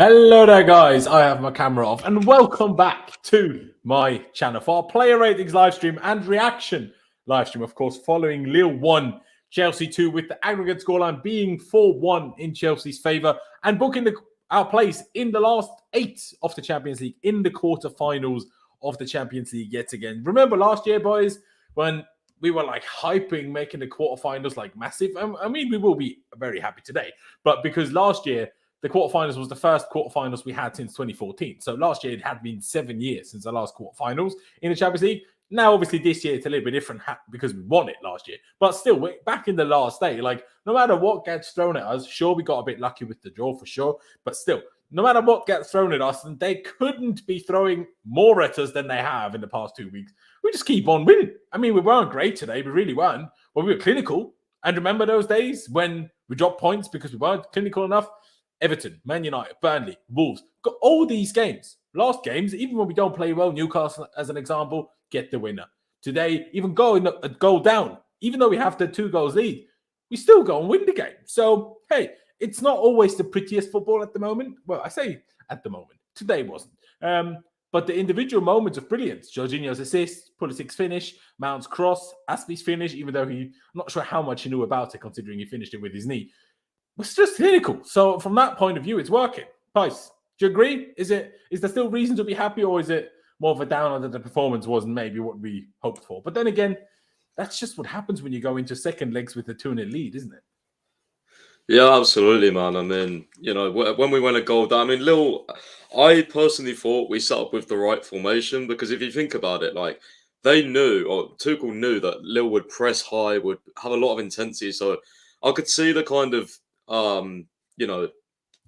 Hello there, guys. I have my camera off, and welcome back to my channel for our player ratings live stream and reaction live stream. Of course, following Lille 1, Chelsea 2, with the aggregate scoreline being 4-1 in Chelsea's favour, and booking our place in the last 8 of the Champions League, in the quarterfinals of the Champions League yet again. Remember last year, boys, when we were like hyping making the quarterfinals like massive? I mean, we will be very happy today, but because last year the quarterfinals was the first quarterfinals we had since 2014. So last year it had been 7 years since the last quarterfinals in the Champions League. Now, obviously, this year it's a little bit different because we won it last year. But still, we're back in the last day. Like, no matter what gets thrown at us, sure, we got a bit lucky with the draw for sure. But still, no matter what gets thrown at us, and they couldn't be throwing more at us than they have in the past 2 weeks, we just keep on winning. I mean, we weren't great today. We really weren't. But we were clinical. And remember those days when we dropped points because we weren't clinical enough? Everton, Man United, Burnley, Wolves, got all these games. Last games, even when we don't play well, Newcastle as an example, get the winner. Today, even going a goal down, even though we have the 2 goals lead, we still go and win the game. So, hey, it's not always the prettiest football at the moment. Well, I say at the moment. Today wasn't. But the individual moments of brilliance, Jorginho's assist, Pulisic's finish, Mount's cross, Azpi's finish, even though I'm not sure how much he knew about it, considering he finished it with his knee. It's just clinical. So from that point of view, it's working. Price, do you agree? Is there still reason to be happy, or is it more of a downer that the performance wasn't maybe what we hoped for? But then again, that's just what happens when you go into second legs with a 2-0 lead, isn't it? Yeah, absolutely, man. I mean, you know, when we went a goal down, I mean, Lille, I personally thought we set up with the right formation, because if you think about it, like, they knew, or Tuchel knew, that Lille would press high, would have a lot of intensity. So I could see the kind of you know,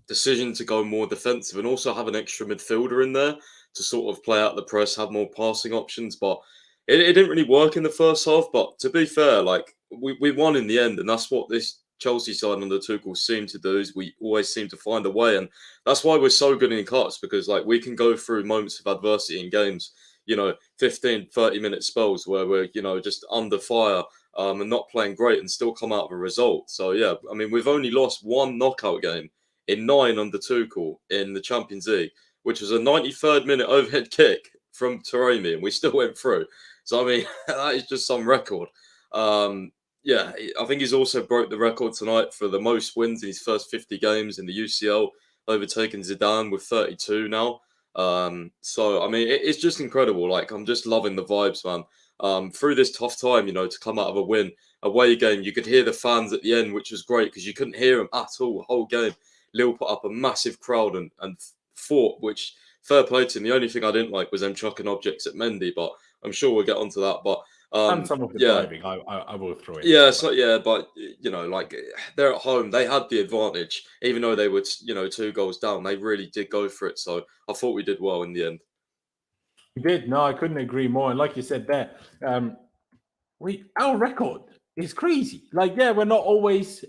decision to go more defensive and also have an extra midfielder in there to sort of play out the press, have more passing options. But it didn't really work in the first half. But to be fair, like, we won in the end, and that's what this Chelsea side under Tuchel seem to do, is we always seem to find a way. And that's why we're so good in cuts, because like we can go through moments of adversity in games, you know, 15, 30-minute spells where we're, you know, just under fire and not playing great, and still come out of a result. So, yeah, I mean, we've only lost 1 knockout game in 9 under Tuchel in the Champions League, which was a 93rd minute overhead kick from Taremi, and we still went through. So, I mean, that is just some record. Yeah, I think he's also broke the record tonight for the most wins in his first 50 games in the UCL, overtaking Zidane with 32 now. So, I mean, it's just incredible. Like, I'm just loving the vibes, man. Through this tough time, you know, to come out of a win, away game, you could hear the fans at the end, which was great, because you couldn't hear them at all the whole game. Lille put up a massive crowd and fought, which, fair play to him. The only thing I didn't like was them chucking objects at Mendy, but I'm sure we'll get onto that. But And some of the driving, I will throw in. Yeah, so yeah, but you know, like, they're at home, they had the advantage, even though they were, you know, 2 goals down. They really did go for it. So I thought we did well in the end. We did. No, I couldn't agree more. And like you said there, our record is crazy. Like, yeah, we're not always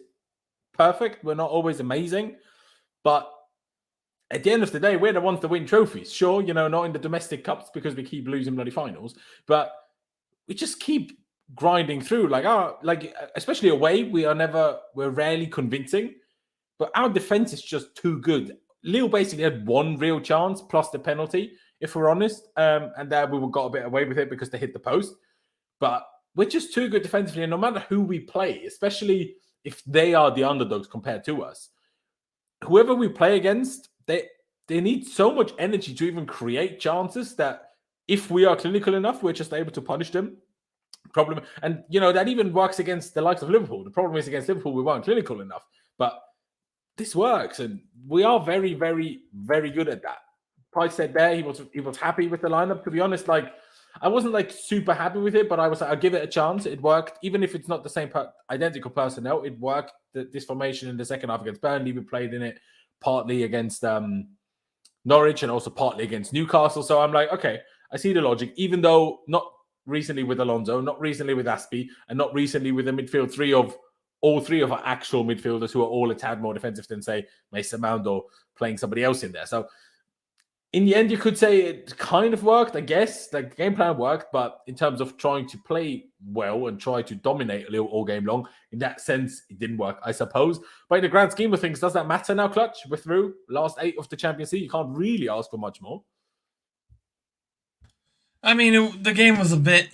perfect. We're not always amazing. But at the end of the day, we're the ones that win trophies. Sure, you know, not in the domestic cups because we keep losing bloody finals. But we just keep grinding through. Like, especially away, we're rarely convincing. But our defense is just too good. Lille basically had 1 real chance plus the penalty, if we're honest. And there we got a bit away with it because they hit the post. But we're just too good defensively. And no matter who we play, especially if they are the underdogs compared to us, whoever we play against, they need so much energy to even create chances that if we are clinical enough, we're just able to punish them. And, you know, that even works against the likes of Liverpool. The problem is against Liverpool, we weren't clinical enough. But this works, and we are very, very, very good at that. Price said there he was happy with the lineup. To be honest, like, I wasn't like super happy with it, but I was like, I'll give it a chance. It worked, even if it's not the same identical personnel. It worked. This formation in the second half against Burnley, we played in it partly against Norwich and also partly against Newcastle. So I'm like, okay, I see the logic, even though not recently with Alonso, not recently with Azpi, and not recently with the midfield three of all 3 of our actual midfielders, who are all a tad more defensive than, say, Mason Mount or playing somebody else in there. So in the end, you could say it kind of worked, I guess. The game plan worked, but in terms of trying to play well and try to dominate a little all game long, in that sense, it didn't work, I suppose. But in the grand scheme of things, does that matter now, Clutch? We're through last 8 of the Champions League. You can't really ask for much more. I mean, the game was a bit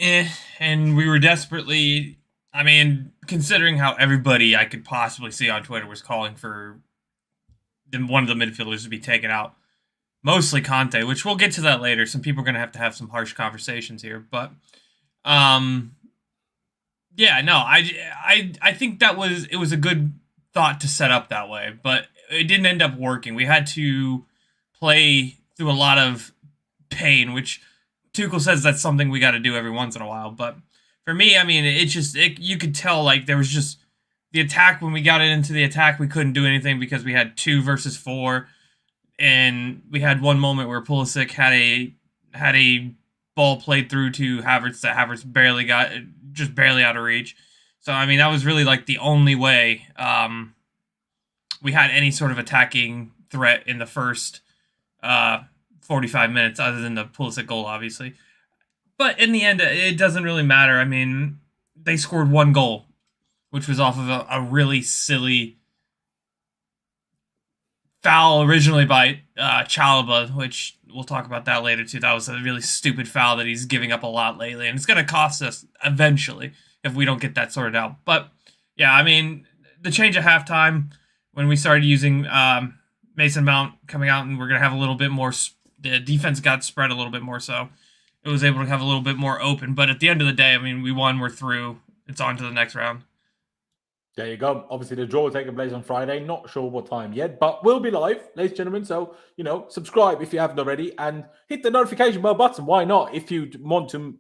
and we were desperately... I mean, considering how everybody I could possibly see on Twitter was calling for one of the midfielders to be taken out, mostly Kante, which we'll get to that later. Some people are going to have some harsh conversations here, but yeah, no, I think it was a good thought to set up that way, but it didn't end up working. We had to play through a lot of pain, which Tuchel says that's something we got to do every once in a while, but for me, I mean, you could tell like there was just the attack. When we got into the attack, we couldn't do anything because we had 2 versus 4, and we had one moment where Pulisic had a ball played through to Havertz that Havertz barely out of reach. So I mean, that was really like the only way we had any sort of attacking threat in the first 45 minutes, other than the Pulisic goal, obviously. But in the end, it doesn't really matter. I mean, they scored 1 goal, which was off of a really silly foul originally by Chalobah, which we'll talk about that later too. That was a really stupid foul that he's giving up a lot lately, and it's going to cost us eventually if we don't get that sorted out. But yeah, I mean, the change at halftime when we started using Mason Mount coming out, and we're going to have a little bit more. The defense got spread a little bit more, so it was able to have a little bit more open. But at the end of the day, I mean, we won, we're through. It's on to the next round. There you go. Obviously, the draw will take place on Friday. Not sure what time yet, but we'll be live, ladies and gentlemen. So, subscribe if you haven't already and hit the notification bell button. Why not? If you want to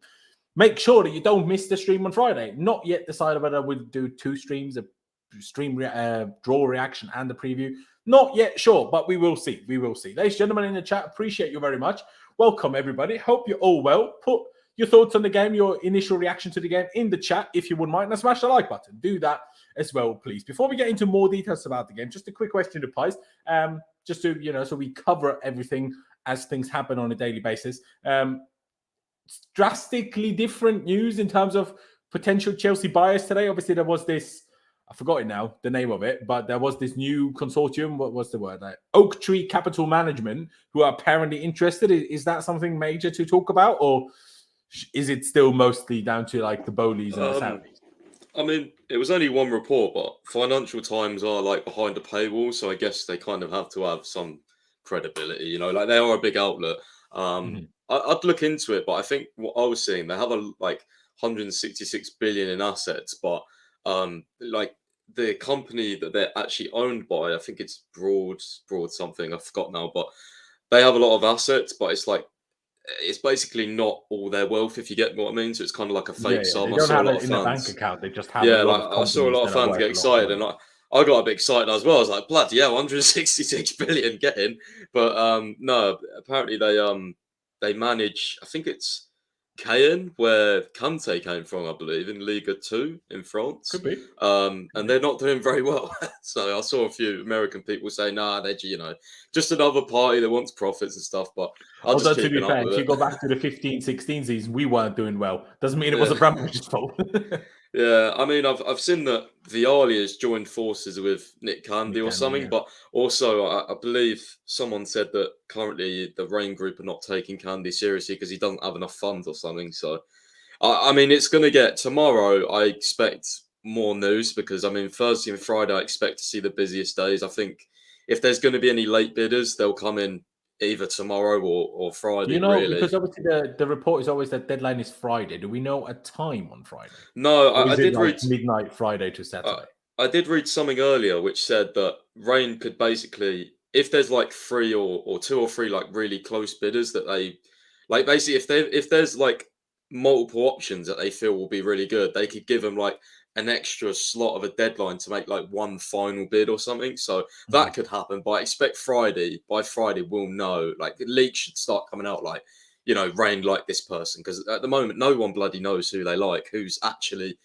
make sure that you don't miss the stream on Friday. Not yet decided whether we'll do 2 streams, a stream draw reaction and the preview. Not yet sure, but we will see. We will see. Ladies and gentlemen in the chat, appreciate you very much. Welcome, everybody. Hope you're all well. Put your thoughts on the game, your initial reaction to the game in the chat, if you wouldn't mind, and smash the like button. Do that as well, please. Before we get into more details about the game, just a quick question to Pies, just to, so we cover everything as things happen on a daily basis. Drastically different news in terms of potential Chelsea buyers today. Obviously, there was this, I forgot it now, the name of it, but there was this new consortium. What was the word? Like Oaktree Capital Management, who are apparently interested. Is that something major to talk about, or is it still mostly down to like the Bowleys and the Saudis? I mean, it was only one report, but Financial Times are like behind a paywall, so I guess they kind of have to have some credibility. Like they are a big outlet. I'd look into it, but I think what I was seeing, they have 166 billion in assets, but like the company that they're actually owned by, I think it's Broad something, I forgot now, but they have a lot of assets, but it's basically not all their wealth, if you get what I mean. So it's kind of like a fake sum. They don't have it in the bank account. They just have I saw a lot of fans get excited, and I got a bit excited as well. I was like, bloody hell, 166 billion getting. But no, apparently they manage, I think it's Caen, where Kante came from, I believe, in Liga 2 in France. Could be. And they're not doing very well. So I saw a few American people say, nah, they're, just another party that wants profits and stuff. But although, to be fair, if you go back to the 15-16 season, we weren't doing well. Doesn't mean it was Abramovich's fault. Yeah, I mean, I've seen that Vialli has joined forces with Nick Candy or something, but also I believe someone said that currently the Rain Group are not taking Candy seriously because he doesn't have enough funds or something. So, I mean, it's going to get tomorrow. I expect more news because, I mean, Thursday and Friday I expect to see the busiest days. I think if there's going to be any late bidders, they'll come in either tomorrow or Friday, really. Because obviously the report is always that deadline is Friday. Do we know a time on Friday? No, I did read midnight Friday to Saturday. I did read something earlier which said that Rain could basically, if there's like 3 or 2 or 3 like really close bidders that they like, basically if there's like multiple options that they feel will be really good, they could give them like an extra slot of a deadline to make like one final bid or something. So that could happen. But I expect by Friday we'll know. Like the leaks should start coming out like, Rain like this person. Because at the moment, no one bloody knows who they like, who's actually,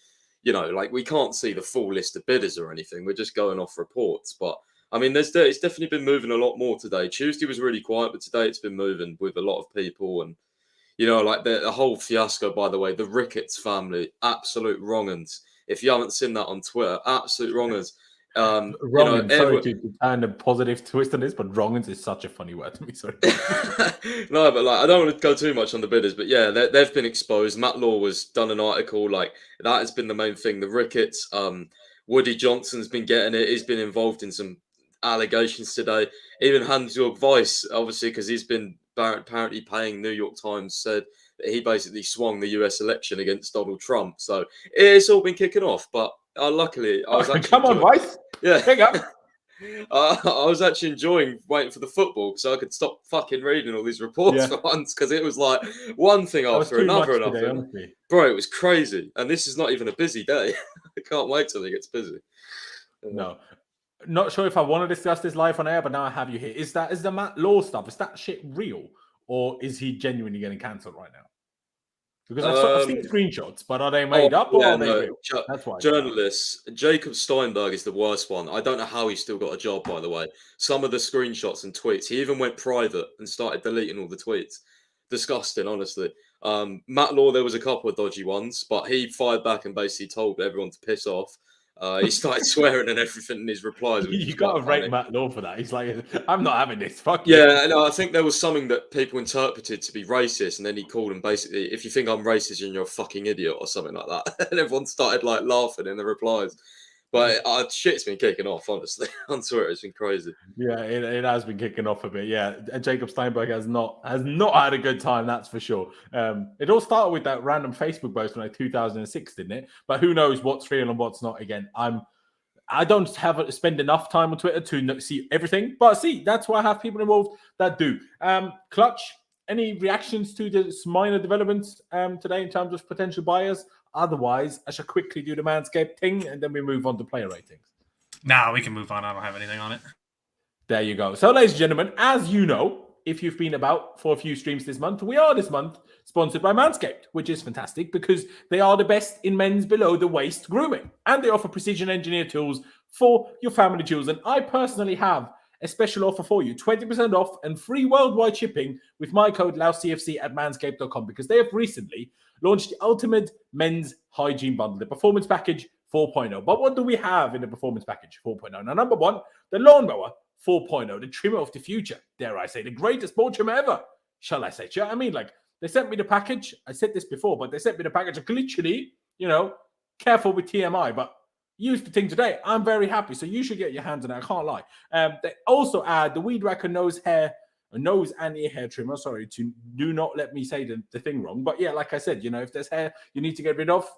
like we can't see the full list of bidders or anything. We're just going off reports. But I mean, it's definitely been moving a lot more today. Tuesday was really quiet, but today it's been moving with a lot of people. And, like the whole fiasco, by the way, the Ricketts family, absolute wrong-uns. If you haven't seen that on Twitter, absolute wrong-uns. Wrong, sorry to turn a positive twist on this, but wrong is such a funny word to me. Sorry. No, but I don't want to go too much on the bidders, but yeah, they've been exposed. Matt Law was done an article that has been the main thing. The Ricketts, Woody Johnson's been getting it. He's been involved in some allegations today. Even Hans-Jörg Weiss, obviously, because he's been apparently paying New York Times, said that he basically swung the US election against Donald Trump. So it's all been kicking off, but luckily I was actually come on, Weiss. Yeah. Pick up. I was actually enjoying waiting for the football so I could stop fucking reading all these reports for once, because it was like one thing after another. Bro, it was crazy. And this is not even a busy day. I can't wait till it gets busy. No. Not sure if I want to discuss this live on air, but now I have you here. Is the Matt Law stuff, is that shit real? Or is he genuinely getting cancelled right now? Because I've seen screenshots, but are they made up or are they real? That's why. Journalists, Jacob Steinberg is the worst one. I don't know how he's still got a job, by the way. Some of the screenshots and tweets, he even went private and started deleting all the tweets. Disgusting, honestly. Matt Law, there was a couple of dodgy ones, but he fired back and basically told everyone to piss off. He started swearing and everything in his replies. You got to rate Matt Law for that. He's like, I'm not having this. Fuck yeah, no, I think there was something that people interpreted to be racist, and then he called him basically, if you think I'm racist, you're a fucking idiot or something like that. And everyone started laughing in the replies. But shit's been kicking off, honestly. On Twitter, it's been crazy. Yeah, it has been kicking off a bit. Yeah, and Jacob Steinberg has not had a good time, that's for sure. It all started with that random Facebook post from 2006, didn't it? But who knows what's real and what's not? Again, I don't spend enough time on Twitter to see everything, but that's why I have people involved that do. Clutch, any reactions to this minor developments today in terms of potential buyers? Otherwise, I shall quickly do the Manscaped thing, and then we move on to player ratings. Nah, we can move on. I don't have anything on it. There you go. So, ladies and gentlemen, as you know, if you've been about for a few streams this month, we are this month sponsored by Manscaped, which is fantastic because they are the best in men's below-the-waist grooming, and they offer precision-engineered tools for your family jewels. And I personally have a special offer for you, 20% off and free worldwide shipping with my code LOSCFC at manscaped.com, because they have recently launched the ultimate men's hygiene bundle, the Performance Package 4.0. But what do we have in the Performance Package 4.0? Now, number one, the Lawnmower 4.0, the trimmer of the future, dare I say, the greatest ball trimmer ever, shall I say. I mean, they sent me the package. I said this before, but they sent me the package. Like, literally, careful with TMI, but use the thing today. I'm very happy. So you should get your hands on it. I can't lie. They also add the Weed Whacker nose and ear hair trimmer. Sorry, do not let me say the thing wrong. But yeah, like I said, if there's hair you need to get rid of,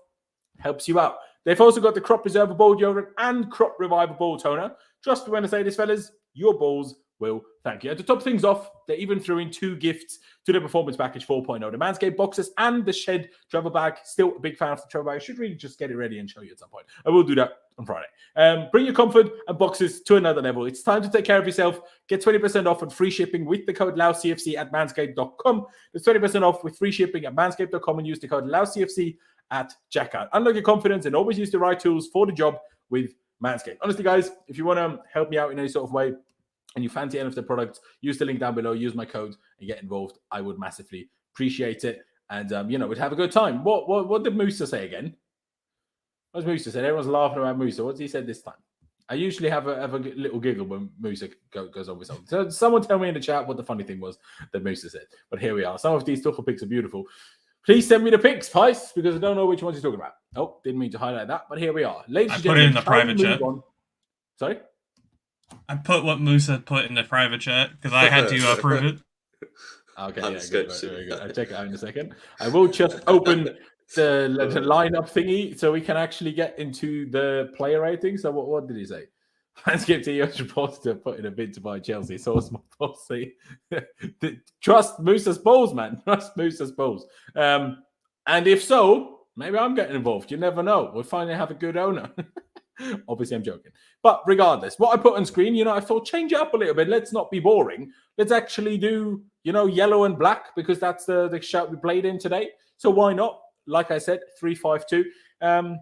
helps you out. They've also got the Crop Preserver Ball Deodorant and Crop Reviver Ball Toner. Trust me when I say this, fellas, your balls will thank you. And to top things off, they even threw in 2 gifts to the Performance Package 4.0. The Manscaped boxes and the Shed travel bag. Still a big fan of the travel bag. I should really just get it ready and show you at some point. I will do that on Friday. Bring your comfort and boxes to another level. It's time to take care of yourself. Get 20% off and free shipping with the code LOUCFC at manscaped.com. There's 20% off with free shipping at manscaped.com and use the code LOUCFC at checkout. Unlock your confidence and always use the right tools for the job with Manscaped. Honestly, guys, if you want to help me out in any sort of way and you fancy any of the products, use the link down below, use my code and get involved. I would massively appreciate it. And, we'd have a good time. What did Musa say again? What's Musa said? Everyone's laughing about Musa. What's he said this time? I usually have a little giggle when Musa goes on with something. So someone tell me in the chat what the funny thing was that Musa said. But here we are. Some of these Tuchel pics are beautiful. Please send me the pics, Pice, because I don't know which ones you're talking about. Oh, didn't mean to highlight that, but here we are. Ladies and gentlemen, I put it in the private chat. Sorry? I put what Musa put in the private chat because I had to approve it. Okay, yeah, good. Very good. I'll check it out in a second. I will just open the lineup thingy so we can actually get into the player rating. So what did he say? Manscaped CEO supposed to put in a bid to buy Chelsea. So my boss say, trust Musa's balls, man. Trust Musa's balls. And if so, maybe I'm getting involved. You never know. We'll finally have a good owner. Obviously, I'm joking. But regardless, what I put on screen, I thought change it up a little bit. Let's not be boring. Let's actually do, yellow and black because that's the shout we played in today. So why not? Like I said, 3-5-2.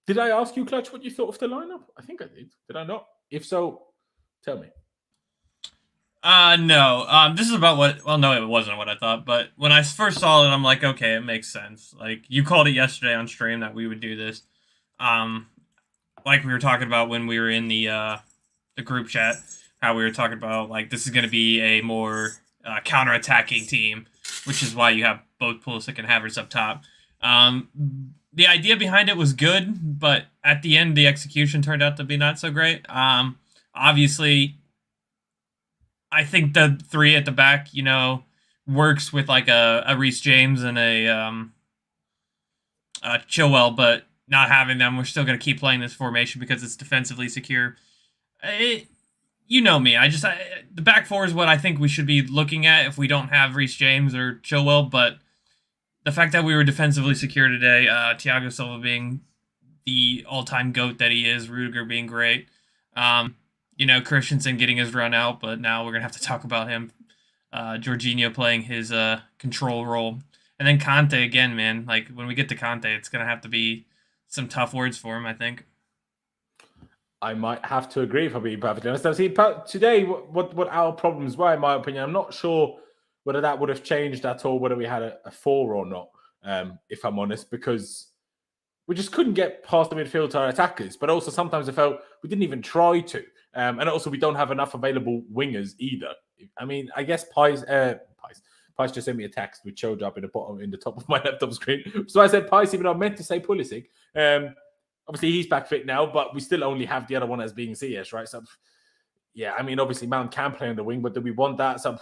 Did I ask you, Clutch, what you thought of the lineup? I think I did. Did I not? If so, tell me. No. This is about what. Well, no, it wasn't what I thought. But when I first saw it, I'm like, okay, it makes sense. Like you called it yesterday on stream that we would do this. Like we were talking about when we were in the group chat, how we were talking about like this is going to be a more counter-attacking team, which is why you have both Pulisic and Havertz up top. The idea behind it was good, but at the end, the execution turned out to be not so great. Obviously, I think the three at the back, works with like a Reece James and a Chilwell, but not having them, we're still going to keep playing this formation because it's defensively secure. You know me. The back four is what I think we should be looking at if we don't have Reece James or Chilwell, but the fact that we were defensively secure today, Thiago Silva being the all-time GOAT that he is, Rudiger being great, Christensen getting his run out, but now we're going to have to talk about him. Jorginho playing his control role. And then Kante again, man. Like, when we get to Kante, it's going to have to be some tough words for him, I think. I might have to agree, if I'm being perfectly honest. See, today, what our problems were, in my opinion, I'm not sure whether that would have changed at all, whether we had a 4 or not, if I'm honest, because we just couldn't get past the midfield to our attackers. But also sometimes I felt we didn't even try to. And also we don't have enough available wingers either. I mean, I guess Pies just sent me a text which showed up in the top of my laptop screen. So I said Pies, even though I meant to say Pulisic. Obviously, he's back fit now, but we still only have the other one as being CS, right? So, yeah, I mean, obviously, Mount can play on the wing, but do we want that? So,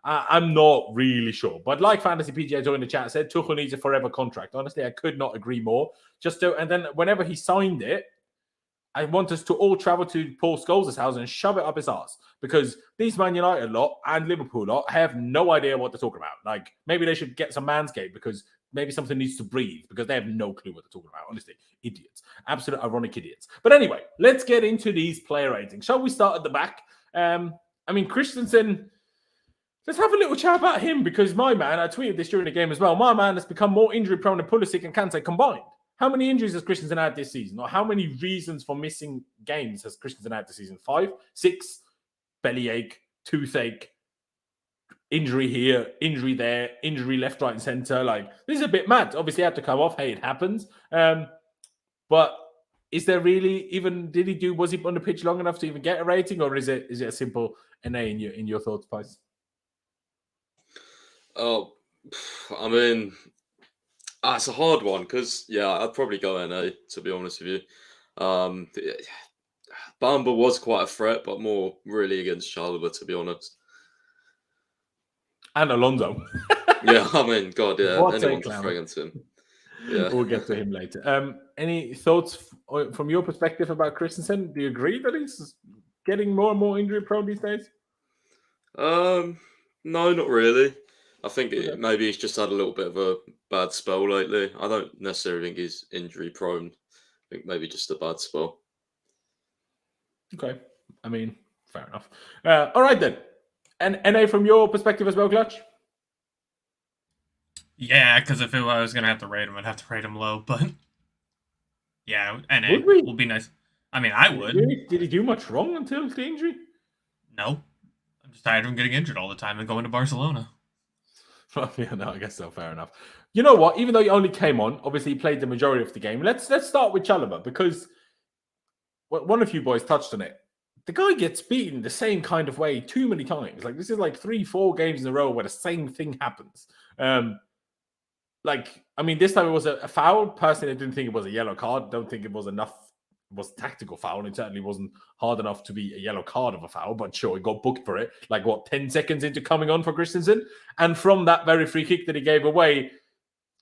I'm not really sure. But like Fantasy PGA joined the chat said, Tuchel needs a forever contract. Honestly, I could not agree more. And then whenever he signed it, I want us to all travel to Paul Scholes' house and shove it up his ass, because these Man United lot and Liverpool lot have no idea what they're talking about. Like, maybe they should get some Manscaped, because maybe something needs to breathe, because they have no clue what they're talking about. Honestly, idiots. Absolute ironic idiots. But anyway, let's get into these player ratings. Shall we start at the back? Christensen, let's have a little chat about him, because my man, I tweeted this during the game as well, my man has become more injury prone than Pulisic and Kante combined. How many injuries has Christensen had this season? Or how many reasons for missing games has Christensen had this season? 5, 6, bellyache, toothache, injury here, injury there, injury left, right, and centre. Like, this is a bit mad. Obviously, had to come off. Hey, it happens. But is there really even? Was he on the pitch long enough to even get a rating, or is it a simple NA in your thoughts, Pies? Oh, I mean, it's a hard one, because I'd probably go NA, to be honest with you. Bamba was quite a threat, but more really against Chalobah, to be honest. And Alonso. Yeah, I mean, God, yeah, What anyone's a clown. frigging to him. Yeah, We'll get to him later. Any thoughts from your perspective about Christensen? Do you agree that he's getting more and more injury prone these days? No, not really. I think maybe he's just had a little bit of a bad spell lately. I don't necessarily think he's injury prone. I think maybe just a bad spell. Okay. I mean, fair enough. All right, then. And NA from your perspective as well, Clutch? Yeah, because if I was going to have to rate him, I'd have to rate him low. But yeah, NA Would we? will be nice. I mean, I would. Did he do much wrong until the injury? No. I'm just tired of him getting injured all the time and going to Barcelona. Yeah, no, I guess so. Fair enough. You know what? Even though he only came on, obviously he played the majority of the game. Let's start with Chalobah, because one of you boys touched on it. The guy gets beaten the same kind of way too many times. Like, this is like 3-4 games in a row where the same thing happens. This time it was a foul. Personally, I didn't think it was a yellow card. Don't think it was enough. It was a tactical foul. It certainly wasn't hard enough to be a yellow card of a foul, but sure, he got booked for it. 10 seconds into coming on for Christensen? And from that very free kick that he gave away,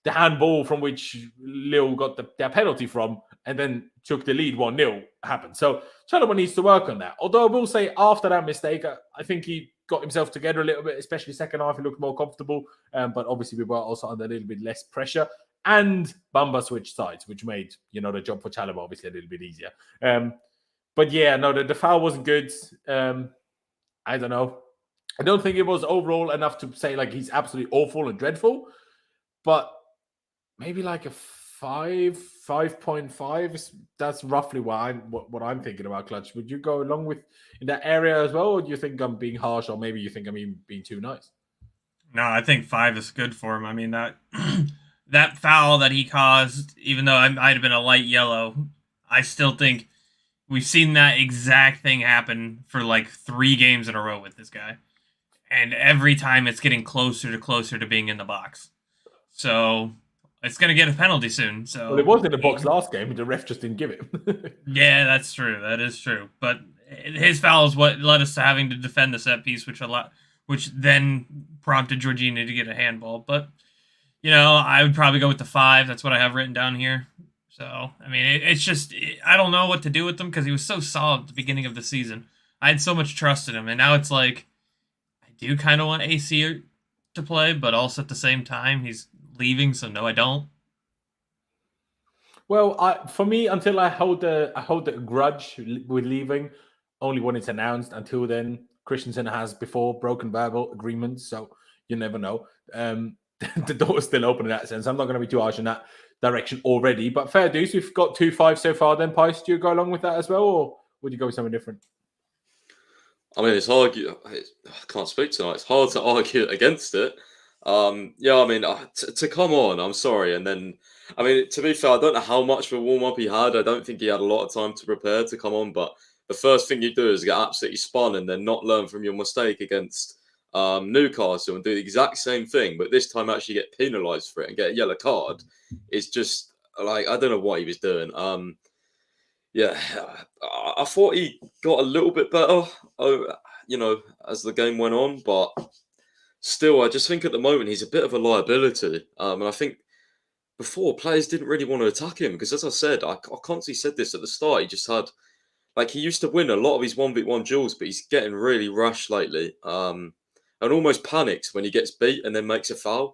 the handball from which Lille got their penalty from, and then took the lead 1-0 happened. So Chalobah needs to work on that. Although I will say, after that mistake, I think he got himself together a little bit, especially second half. He looked more comfortable. But obviously, we were also under a little bit less pressure. And Bamba switched sides, which made, the job for Chalobah obviously a little bit easier. But yeah, no, the foul wasn't good. I don't know. I don't think it was overall enough to say he's absolutely awful and dreadful. But maybe a 5.5. That's roughly what I'm thinking about Clutch. Would you go along with in that area as well, or do you think I'm being harsh, or maybe you think I'm even being too nice? No, I think 5 is good for him. I mean that that foul that he caused, even though it might have been a light yellow, I still think we've seen that exact thing happen for like 3 games in a row with this guy, and every time it's getting closer to being in the box. So it's gonna get a penalty soon. So Well, it was in the box last game, but the ref just didn't give it. yeah, that's true. That is true. But his foul is what led us to having to defend the set piece, which then prompted Jorginho to get a handball. But I would probably go with the 5. That's what I have written down here. So I mean, it's just I don't know what to do with him because he was so solid at the beginning of the season. I had so much trust in him, and now it's like I do kind of want AC to play, but also at the same time he's leaving, so no, I don't. Well, for me, until I hold the grudge with leaving, only when it's announced. Until then, Christensen has before broken verbal agreements, so you never know. The door is still open in that sense. I'm not going to be too harsh in that direction already, but fair dues. We've got 2-5 so far. Then, Pice, do you go along with that as well, or would you go with something different? I mean, I can't speak tonight. It's hard to argue against it. Yeah, I mean, to come on, I'm sorry. And then, I mean, to be fair, I don't know how much of a warm-up he had. I don't think he had a lot of time to prepare to come on. But the first thing you do is get absolutely spun and then not learn from your mistake against Newcastle and do the exact same thing, but this time actually get penalised for it and get a yellow card. It's just, like, I don't know what he was doing. Yeah, I thought he got a little bit better, as the game went on, but still, I just think at the moment he's a bit of a liability. And I think before, players didn't really want to attack him because, as I said, I constantly said this at the start, he just had, like, he used to win a lot of his 1v1 duels, but he's getting really rushed lately. And almost panics when he gets beat and then makes a foul.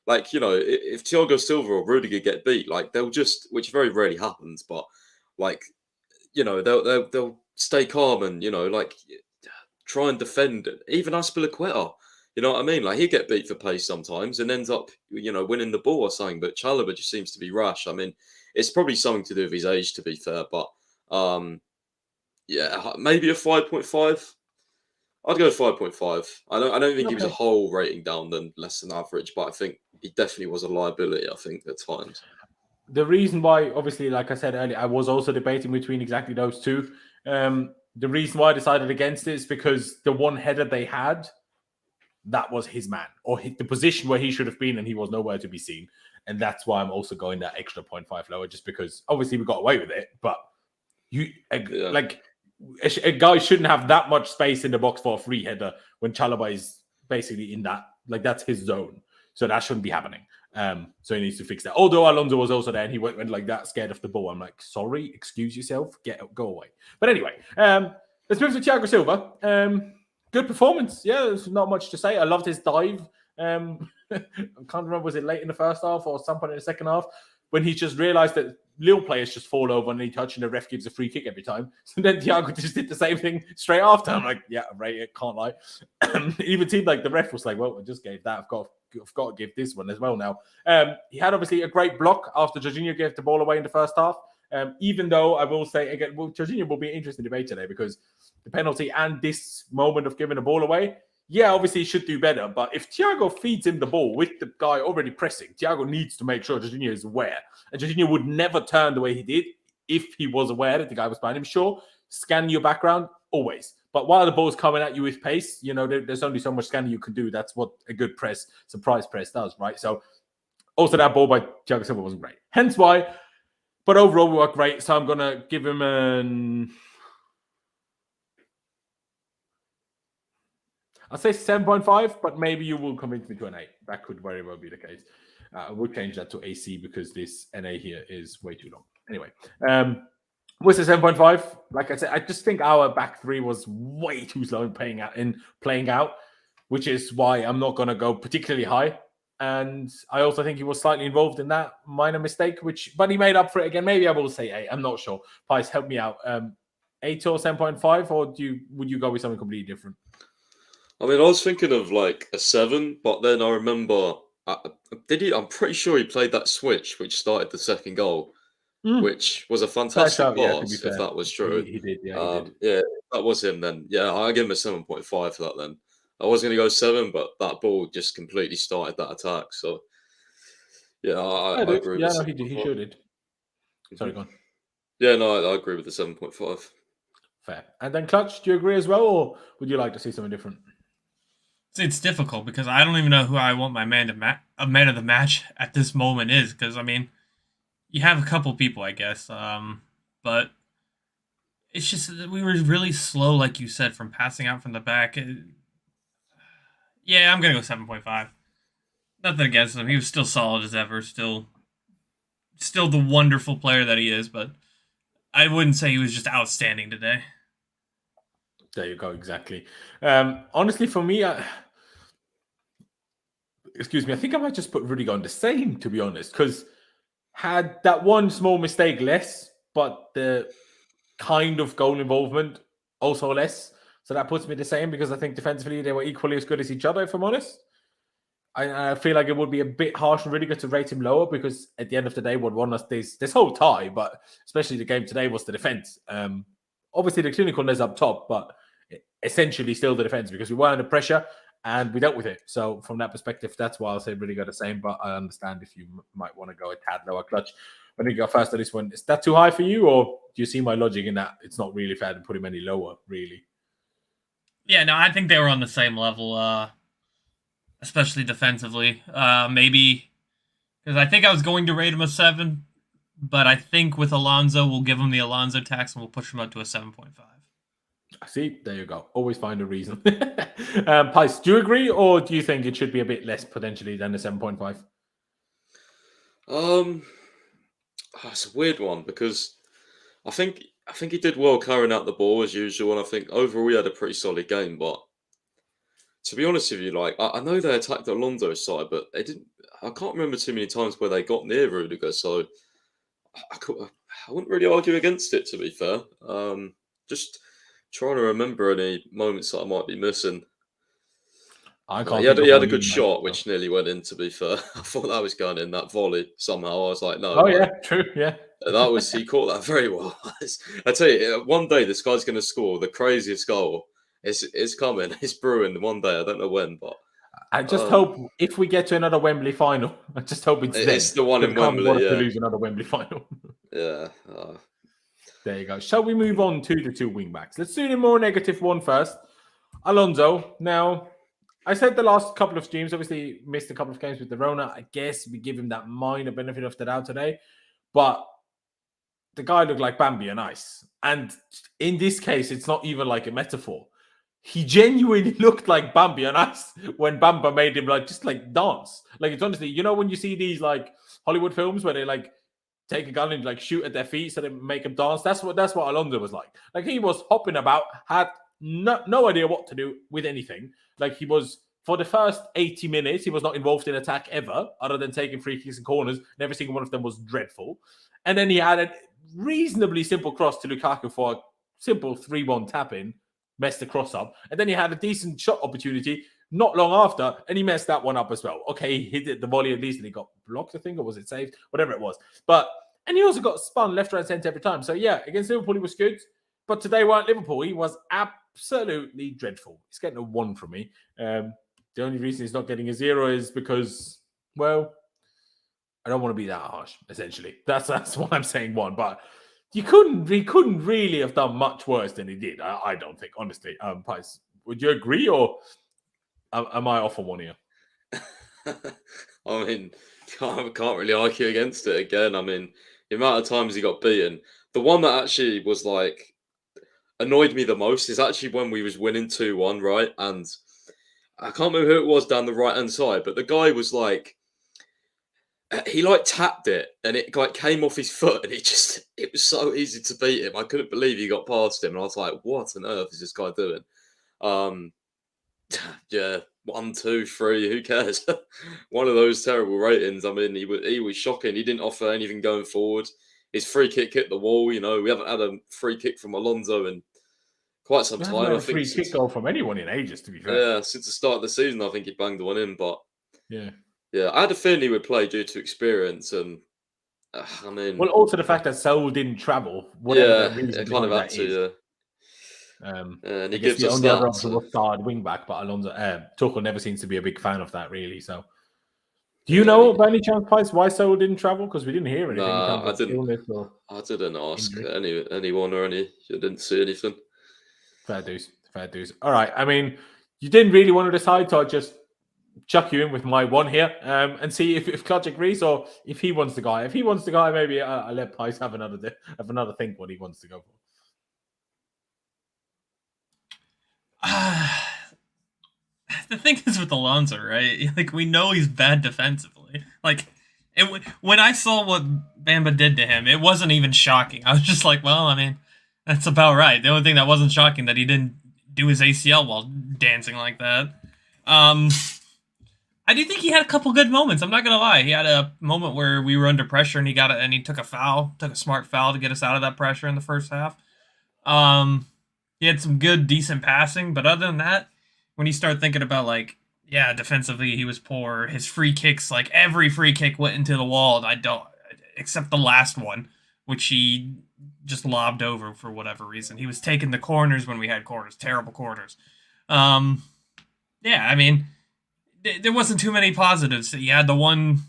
Like, if Thiago Silva or Rudiger get beat, like, they'll just, which very rarely happens, but, like, they'll stay calm and, like, try and defend. Even Azpilicueta, you know what I mean? Like, he get beat for pace sometimes and ends up, winning the ball or something. But Chalobah just seems to be rash. I mean, it's probably something to do with his age, to be fair. But, yeah, maybe a 5.5. I'd go 5.5. I don't think he was a whole rating down than less than average, but I think he definitely was a liability, I think, at times. The reason why, obviously, like I said earlier, I was also debating between exactly those two. The reason why I decided against it is because the one header they had, that was his man, or the position where he should have been, and he was nowhere to be seen. And that's why I'm also going that extra 0.5 lower, just because obviously we got away with it, but a guy shouldn't have that much space in the box for a free header when Chalobah is basically in that, like, that's his zone. So that shouldn't be happening. So he needs to fix that. Although Alonso was also there and he went like that, scared of the ball. I'm like, sorry, excuse yourself, go away. But anyway, let's move to Thiago Silva. Good performance. Yeah, there's not much to say. I loved his dive. I can't remember, was it late in the first half or some point in the second half, when he just realized that Lille players just fall over and he touch and the ref gives a free kick every time. So then Thiago just did the same thing straight after. I'm like, yeah, right, it can't lie. It even seemed like the ref was like, well, I just gave that. I've got to give this one as well now. He had obviously a great block after Jorginho gave the ball away in the first half. Even though I will say, again, Jorginho will be an interesting debate today because the penalty and this moment of giving the ball away, yeah, obviously he should do better. But if Thiago feeds him the ball with the guy already pressing, Thiago needs to make sure Jorginho is aware. And Jorginho would never turn the way he did if he was aware that the guy was behind him. Sure, scan your background, always. But while the ball's coming at you with pace, there's only so much scanning you can do. That's what a good press, surprise press does, right? So also that ball by Thiago Silva wasn't great. Hence why, but overall we worked great. So I'm going to give him I'll say 7.5, but maybe you will convince me to an 8. That could very well be the case. We'll change that to AC because this NA here is way too long. Anyway, with the 7.5, like I said, I just think our back three was way too slow in playing out, which is why I'm not going to go particularly high. And I also think he was slightly involved in that minor mistake, but he made up for it again. Maybe I will say 8. I'm not sure. Pies, help me out. 8 or 7.5, or would you go with something completely different? I mean, I was thinking of like a 7, but then I remember did he? I'm pretty sure he played that switch, which started the second goal, which was a fantastic shout, yeah, to be pass. If fair. that was true, He did, yeah, he did. yeah, if that was him. Then yeah, I give him a 7.5 for that. Then I was going to go 7, but that ball just completely started that attack. So yeah, I agree Yeah, with no, the he 7.5. sure did. Sorry, go on. Yeah, no, I agree with the 7.5. Fair. And then Clutch, do you agree as well, or would you like to see something different? It's difficult because I don't even know who I want my man of the match at this moment is. Because I mean, you have a couple people, I guess, but it's just that we were really slow, like you said, from passing out from the back. Yeah, I'm gonna go 7.5. Nothing against him; he was still solid as ever. Still the wonderful player that he is, but I wouldn't say he was just outstanding today. There you go, exactly. Honestly, for me, excuse me, I think I might just put Rudiger on the same, to be honest, because had that one small mistake less, but the kind of goal involvement also less. So that puts me the same because I think defensively they were equally as good as each other, if I'm honest. I feel like it would be a bit harsh on Rudiger to rate him lower because at the end of the day, what won us this whole tie, but especially the game today, was the defense. Obviously, the clinicalness up top, but essentially still the defense because we were under pressure and we dealt with it. So from that perspective, that's why I'll say Rudiger the same. But I understand if you might want to go a tad lower. Clutch. When you go first on this one, is that too high for you, or do you see my logic in that it's not really fair to put him any lower, really? Yeah, no, I think they were on the same level, especially defensively. Maybe because I think I was going to rate him a 7, but I think with Alonso, we'll give him the Alonso tax and we'll push him up to a 7.5. See, there you go. Always find a reason. Pice, do you agree, or do you think it should be a bit less potentially than the 7.5? It's a weird one because I think he did well carrying out the ball as usual, and I think overall he had a pretty solid game. But to be honest with you, like I know they attacked Alonso's side, but they didn't. I can't remember too many times where they got near Rudiger, so I wouldn't really argue against it. To be fair, just trying to remember any moments that I might be missing. I can't. He had a good shot, which nearly went in. To be fair, I thought that was going in, that volley. Somehow I was like, no. Oh yeah, true. Yeah, he caught that very well. I tell you, one day this guy's going to score the craziest goal. It's coming. It's brewing one day. I don't know when, but I just hope if we get to another Wembley final, I just hope it's the one in Wembley. Yeah, to lose another Wembley final. Yeah. There you go. Shall we move on to the two wingbacks? Let's do the more negative one first. Alonso. Now, I said the last couple of streams, obviously missed a couple of games with the Rona. I guess we give him that minor benefit of the doubt today. But the guy looked like Bambi on ice. And in this case, it's not even like a metaphor. He genuinely looked like Bambi on ice when Bamba made him just dance. Like, it's honestly, you know, when you see these Hollywood films where they take a gun and shoot at their feet so they make him dance. That's what Alonso was like. Like, he was hopping about, had no idea what to do with anything. Like, he was, for the first 80 minutes, he was not involved in attack ever, other than taking free kicks and corners, and every single one of them was dreadful. And then he had a reasonably simple cross to Lukaku for a simple 3-1 tap-in, messed the cross up. And then he had a decent shot opportunity not long after, and he messed that one up as well. Okay, he hit the volley at least, and he got blocked, I think, or was it saved? Whatever it was. And he also got spun left, right, centre every time. So, yeah, against Liverpool, he was good. But today, weren't Liverpool. He was absolutely dreadful. He's getting a 1 from me. The only reason he's not getting a 0 is because, well, I don't want to be that harsh, essentially. That's why I'm saying 1. But he couldn't really have done much worse than he did, I don't think, honestly. Pice, would you agree, or am I off on one here? I mean, can't really argue against it again. I mean, the amount of times he got beaten. The one that actually was annoyed me the most is actually when we was winning 2-1, right? And I can't remember who it was down the right-hand side, but the guy was he tapped it and it came off his foot, and it was so easy to beat him. I couldn't believe he got past him, and I was like, what on earth is this guy doing? Yeah, 1, 2, 3, who cares? One of those terrible ratings. I mean, he was shocking. He didn't offer anything going forward. His free kick hit the wall. You know, we haven't had a free kick from Alonso in quite some time. I think free kick goal from anyone in ages, to be fair. Yeah, since the start of the season, I think he banged one in. But yeah, Yeah, I had a feeling he would play due to experience, and I Well, mean, also the fact that Saul didn't travel, whatever the yeah, reason it kind of behind had that to. is. And I he guess gives the us only other that. option was starred wing back, but Alonso Tuchel never seems to be a big fan of that, really. So, do you Yeah, know by any chance, Pice, why Saul didn't travel? Because we didn't hear anything in terms nah, of illness or I didn't ask injury. anyone or any. I didn't see anything. Fair dues, fair dues. All right, I mean, you didn't really want to decide, so I just chuck you in with my one here and see if Clutch agrees or if he wants the guy. If he wants the guy, maybe I'll let Pice have another think what he wants to go for. The thing is with Alonso, right? Like, we know he's bad defensively. Like, when I saw what Bamba did to him, it wasn't even shocking. I was just like, well, I mean, that's about right. The only thing that wasn't shocking that he didn't do his ACL while dancing like that. I do think he had a couple good moments. I'm not gonna lie. He had a moment where we were under pressure and he took a smart foul to get us out of that pressure in the first half. He had some good, decent passing, but other than that, when you start thinking about, like, yeah, defensively he was poor. His free kicks, like every free kick went into the wall. Except the last one, which he just lobbed over for whatever reason. He was taking the corners when we had corners, terrible corners. Yeah, I mean, there wasn't too many positives. He had the one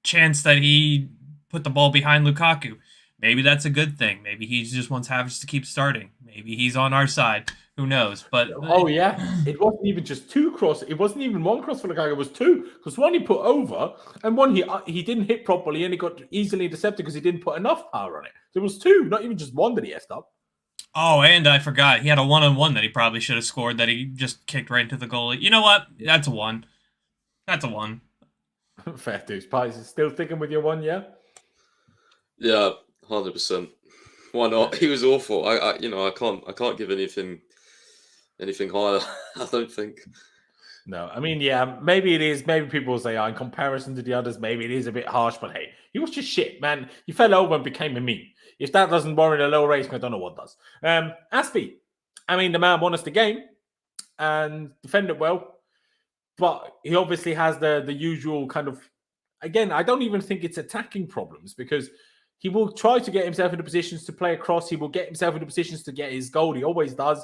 chance that he put the ball behind Lukaku. Maybe that's a good thing. Maybe he just wants Havertz to keep starting. Maybe he's on our side. Who knows? But oh yeah, it wasn't even just two crosses. It wasn't even one cross for Lukaku. It was two, because one he put over, and one he didn't hit properly, and he got easily intercepted because he didn't put enough power on it. There was two, not even just one that he effed up. Oh, and I forgot. He had a one-on-one that he probably should have scored that he just kicked right into the goalie. You know what? That's a one. That's a one. Fair dues. Pies is still sticking with your one, yeah? Yeah, 100%. Why not? He was awful. I can't give anything higher. I don't think. No, I mean, yeah, maybe it is. Maybe people will say, in comparison to the others, maybe it is a bit harsh. But hey, he was just shit, man. He fell over and became a meme. If that doesn't warrant a low rating, I don't know what does. Azpi, I mean, the man won us the game and defended well, but he obviously has the usual kind of. Again, I don't even think it's attacking problems, because he will try to get himself into positions to play across. He will get himself into positions to get his goal. He always does.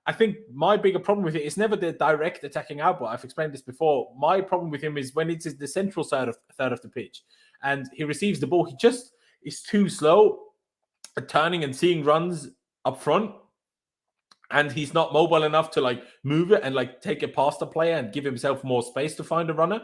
I think my bigger problem with it is never the direct attacking output. I've explained this before. My problem with him is when it's the central third of the pitch and he receives the ball, he just is too slow at turning and seeing runs up front. And he's not mobile enough to like move it and like take it past the player and give himself more space to find a runner.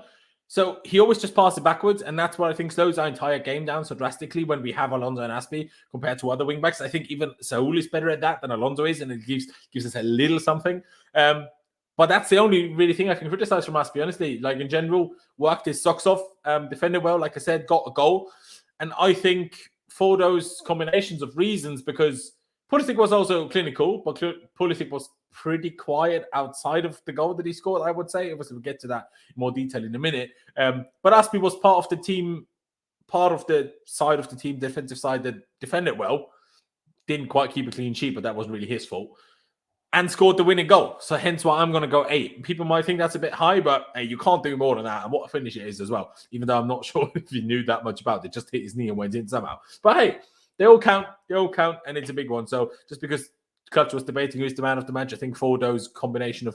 So he always just passes it backwards, and that's what I think slows our entire game down so drastically when we have Alonso and Azpi compared to other wingbacks. I think even Saul is better at that than Alonso is, and it gives us a little something. But that's the only really thing I can criticize from Azpi, honestly. Like, in general, worked his socks off, defended well, like I said, got a goal. And I think for those combinations of reasons, because Pulisic was also clinical, but Pulisic was pretty quiet outside of the goal that he scored, I would say. Obviously, we'll get to that in more detail in a minute. But Azpi was part of the team, part of the side of the team, defensive side, that defended well. Didn't quite keep a clean sheet, but that wasn't really his fault. And scored the winning goal. So hence why I'm going to go 8. People might think that's a bit high, but hey, you can't do more than that. And what a finish it is as well. Even though I'm not sure if he knew that much about it. Just hit his knee and went in somehow. But hey, they all count. They all count, and it's a big one. So just because Clutch was debating who's the man of the match, I think for those combinations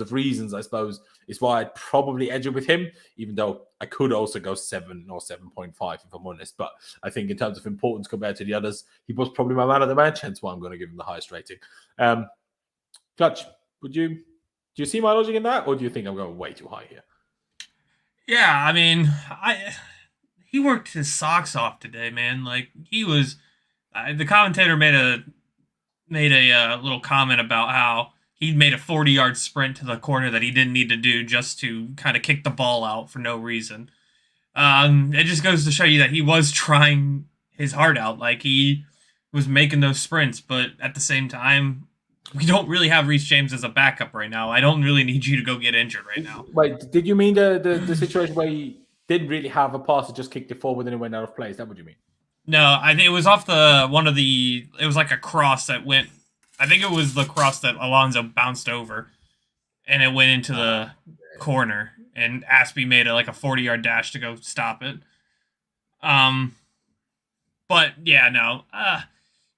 of reasons, I suppose, is why I'd probably edge it with him, even though I could also go 7 or 7.5 if I'm honest. But I think in terms of importance compared to the others, he was probably my man of the match, hence why I'm going to give him the highest rating. Clutch, do you see my logic in that, or do you think I'm going way too high here? Yeah, I mean, he worked his socks off today, man. Like, he was. The commentator made a little comment about how he made a 40-yard sprint to the corner that he didn't need to do just to kind of kick the ball out for no reason. It just goes to show you that he was trying his heart out. Like, he was making those sprints, but at the same time, we don't really have Reece James as a backup right now. I don't really need you to go get injured right now. Wait, did you mean the situation where he didn't really have a pass that just kicked it forward and it went out of play? Is that what you mean? No, I think it was off it was like a cross that went, I think it was the cross that Alonso bounced over and it went into the corner. and Azpi made like a 40-yard dash to go stop it. But yeah, no,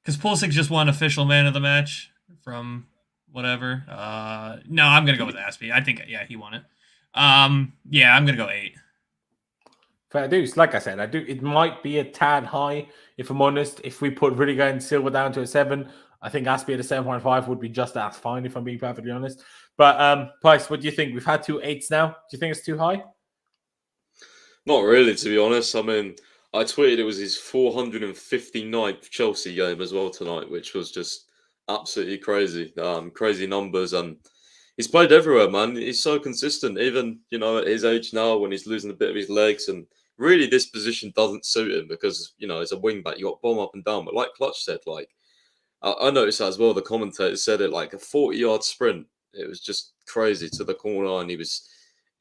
because Pulisic just won official man of the match from whatever. No, I'm gonna go with Azpi. I think he won it. Yeah, I'm gonna go 8. Fair dues. Like I said, it might be a tad high, if I'm honest. If we put Rudiger and Silva down to a 7, I think Azpi at a 7.5 would be just as fine, if I'm being perfectly honest. But Price, what do you think? We've had 2 8s now. Do you think it's too high? Not really, to be honest. I mean, I tweeted it was his 459th Chelsea game as well tonight, which was just absolutely crazy. Crazy numbers, and he's played everywhere, man. He's so consistent, even, at his age now when he's losing a bit of his legs. And really, this position doesn't suit him because, as a wing back, you got bomb up and down. But like Clutch said, I noticed that as well. The commentator said it, like a 40-yard sprint. It was just crazy to the corner, and he was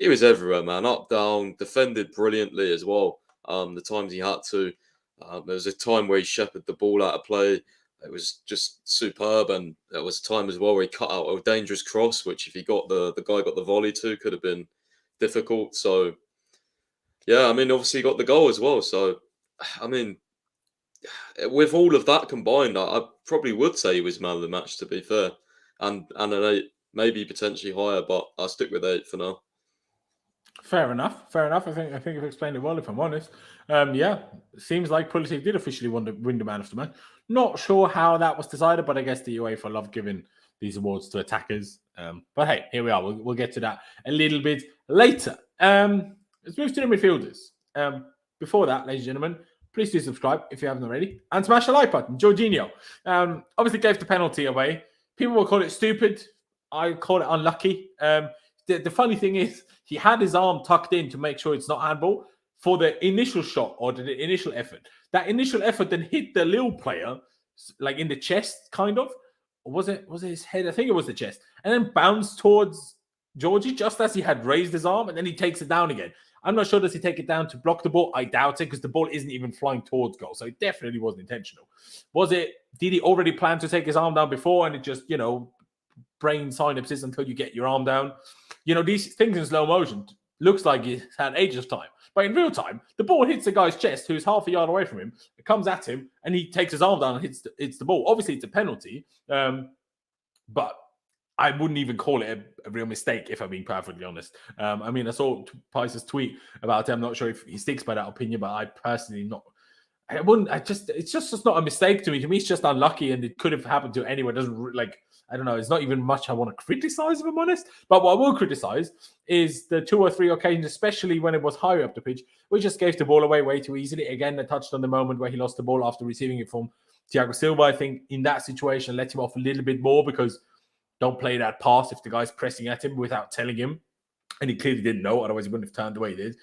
everywhere, man. Up, down, defended brilliantly as well. The times he had to. There was a time where he shepherded the ball out of play. It was just superb, and there was a time as well where he cut out a dangerous cross, which if he got the guy got the volley to, could have been difficult. So, yeah, I mean, obviously he got the goal as well. So, I mean, with all of that combined, I probably would say he was man of the match, to be fair, and an 8, maybe potentially higher, but I'll stick with 8 for now. Fair enough. I think you've explained it well, if I'm honest. Yeah, seems like Pulisic did officially win the man of the match. Not sure how that was decided, but I guess the UEFA love giving these awards to attackers. But hey, here we are. We'll get to that a little bit later. Let's move to the midfielders. Before that, ladies and gentlemen, please do subscribe if you haven't already, and smash the like button. Jorginho obviously gave the penalty away. People will call it stupid. I call it unlucky. The funny thing is, he had his arm tucked in to make sure it's not handball for the initial shot or the initial effort. That initial effort then hit the Lille player, like in the chest, kind of. Or was it his head? I think it was the chest. And then bounced towards Georgie just as he had raised his arm, and then he takes it down again. I'm not sure, does he take it down to block the ball? I doubt it, because the ball isn't even flying towards goal. So it definitely wasn't intentional. Did he already plan to take his arm down before, and it just, brain synapses until you get your arm down? These things in slow motion looks like it's had ages of time. But in real time, the ball hits the guy's chest, who's half a yard away from him. It comes at him, and he takes his arm down and hits the ball. Obviously, it's a penalty, but I wouldn't even call it a real mistake, if I'm being perfectly honest. I mean, I saw Pice's tweet about it. I'm not sure if he sticks by that opinion, but I personally not. I wouldn't. It's just not a mistake to me. To me, it's just unlucky, and it could have happened to anyone. It doesn't I don't know. It's not even much I want to criticize, if I'm honest. But what I will criticize is the 2 or 3 occasions, especially when it was higher up the pitch, we just gave the ball away way too easily. Again, I touched on the moment where he lost the ball after receiving it from Thiago Silva. I think in that situation, let him off a little bit more, because don't play that pass if the guy's pressing at him without telling him. And he clearly didn't know, otherwise he wouldn't have turned the way he did.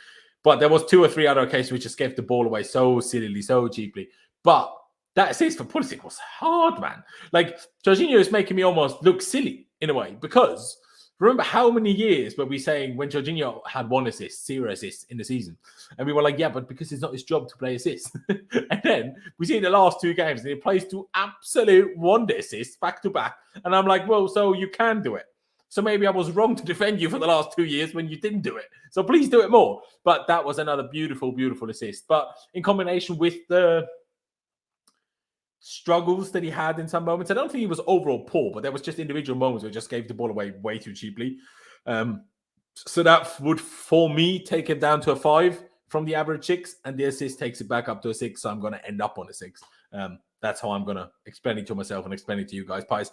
But there was 2 or 3 other occasions which just gave the ball away so sillily, so cheaply. But that assist for Pulisic was hard, man. Like, Jorginho is making me almost look silly in a way, because remember how many years were we saying when Jorginho had 1 assist, 0 assists in the season? And we were like, yeah, but because it's not his job to play assists. And then we see in the last 2 games, and he plays 2 absolute wonder assists back to back. And I'm like, well, so you can do it. So maybe I was wrong to defend you for the last 2 years when you didn't do it. So please do it more. But that was another beautiful, beautiful assist. But in combination with the struggles that he had in some moments, I don't think he was overall poor, but there was just individual moments where he just gave the ball away way too cheaply. So that would, for me, take it down to a 5 from the average 6, and the assist takes it back up to a 6. So I'm going to end up on a 6. That's how I'm going to explain it to myself and explain it to you guys. Pies,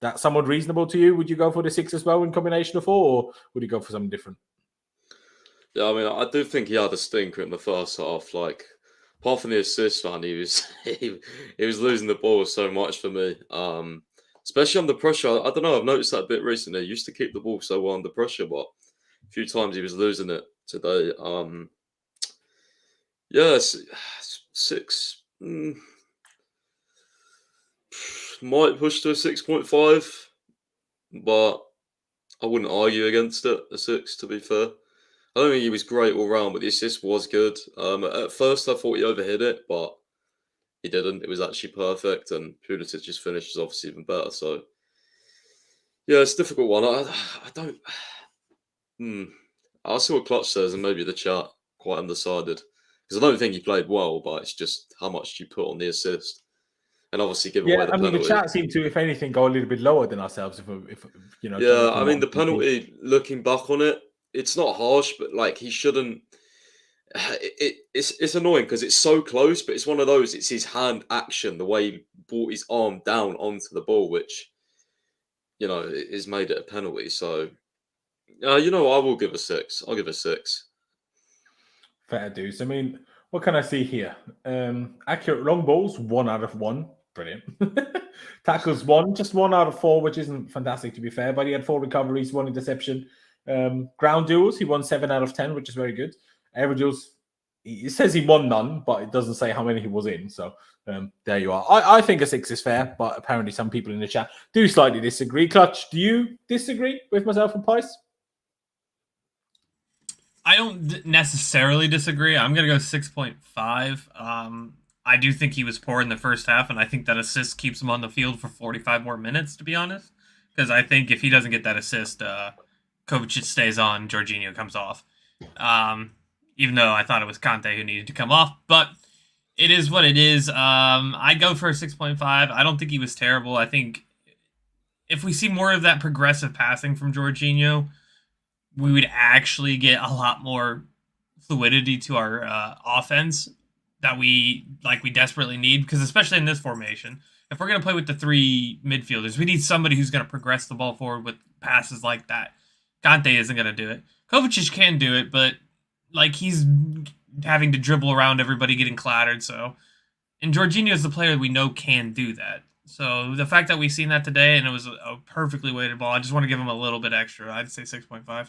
that's somewhat reasonable to you? Would you go for the 6 as well in combination of 4, or would you go for something different? Yeah, I mean, I do think he had a stinker in the first half. Like, apart from the assist, man, he was losing the ball so much for me. Especially under pressure. I don't know, I've noticed that a bit recently. He used to keep the ball so well under pressure, but a few times he was losing it today. Yeah, 6. Might push to a 6.5, but I wouldn't argue against it, a 6, to be fair. I don't think he was great all round, but the assist was good. At first, I thought he overhit it, but he didn't. It was actually perfect, and Pulisic's finish is obviously even better. So, yeah, it's a difficult one. I I see what Clutch says, and maybe the chat quite undecided. Because I don't think he played well, but it's just how much you put on the assist. And obviously give away the penalty. The chat seemed to, if anything, go a little bit lower than ourselves. If you know. Yeah, I mean, the penalty, looking back on it, it's not harsh, but like he shouldn't. It's annoying because it's so close, but it's one of those. It's his hand action, the way he brought his arm down onto the ball, which is made it a penalty. So, I will give a 6. I'll give a 6. Fair dues. I mean, what can I see here? Accurate long balls, 1 out of 1. Brilliant. Tackles 1, just 1 out of 4, which isn't fantastic to be fair, but he had 4 recoveries, 1 interception. Ground duels, he won 7 out of 10, which is very good. Air duels, it says he won none, but it doesn't say how many he was in. So there you are. I think a 6 is fair, but apparently some people in the chat do slightly disagree. Clutch, do you disagree with myself and Pice? I don't necessarily disagree. I'm going to go 6.5. I do think he was poor in the first half, and I think that assist keeps him on the field for 45 more minutes, to be honest. Because I think if he doesn't get that assist, Kovacic stays on, Jorginho comes off. Even though I thought it was Kante who needed to come off. But it is what it is. I'd go for a 6.5. I don't think he was terrible. I think if we see more of that progressive passing from Jorginho, we would actually get a lot more fluidity to our offense that we desperately need. Because especially in this formation, if we're going to play with the 3 midfielders, we need somebody who's going to progress the ball forward with passes like that. Kante isn't going to do it. Kovacic can do it, but he's having to dribble around everybody getting clattered. And Jorginho is the player we know can do that. So the fact that we've seen that today and it was a perfectly weighted ball, I just want to give him a little bit extra. I'd say 6.5.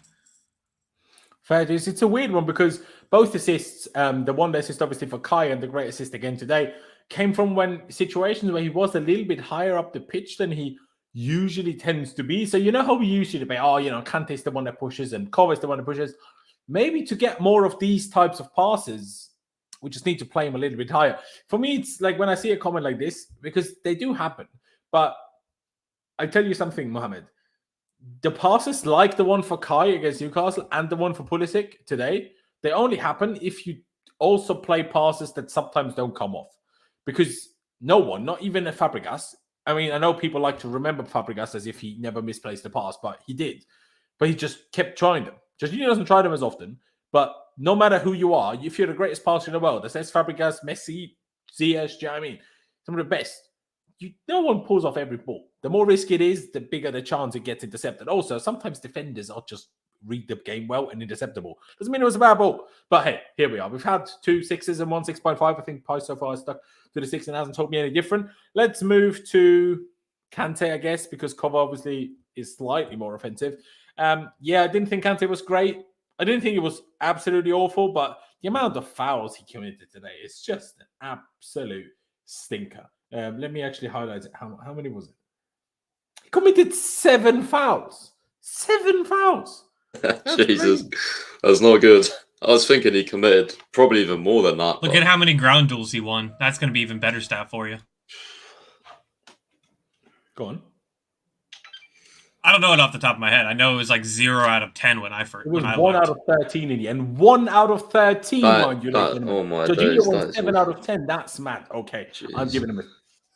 Fair dues. It's a weird one because both assists, the one assist obviously for Kai and the great assist again today, came from when situations where he was a little bit higher up the pitch than he usually tends to be. So you know how we usually debate, Kante's the one that pushes and Kova's the one that pushes. Maybe to get more of these types of passes, we just need to play him a little bit higher. For me, it's like when I see a comment like this, because they do happen. But I tell you something, Mohammed. The passes like the one for Kai against Newcastle and the one for Pulisic today, they only happen if you also play passes that sometimes don't come off. Because no one, not even a Fabregas, I mean, I know people like to remember Fabregas as if he never misplaced a pass, but he did. But he just kept trying them. Jorginho doesn't try them as often, but no matter who you are, if you're the greatest passer in the world, that's Fabregas, Messi, Ziyech, do you know what I mean? Some of the best. No one pulls off every ball. The more risk it is, the bigger the chance it gets intercepted. Also, sometimes defenders are just read the game well and interceptable. Doesn't mean it was a bad ball. But hey, here we are. We've had 2 6s and 1 6.5. I think Pi so far is stuck to the 6 and hasn't told me any different. Let's move to Kante, I guess, because Kova obviously is slightly more offensive. I didn't think Kante was great. I didn't think it was absolutely awful, but the amount of fouls he committed today is just an absolute stinker. Let me actually highlight it. How many was it? He committed 7 fouls. 7 fouls. Jesus, that's not good. I was thinking he committed probably even more than that. Look at how many ground duels he won. That's going to be even better stat for you. Go on. I don't know it off the top of my head. I know it was like 0 out of 10 when I first. It was 1 out of 13 in the end. 1 out of 13, mind you. Oh my Jorginho won 7 out of 10. That's mad. Okay, jeez. I'm giving him a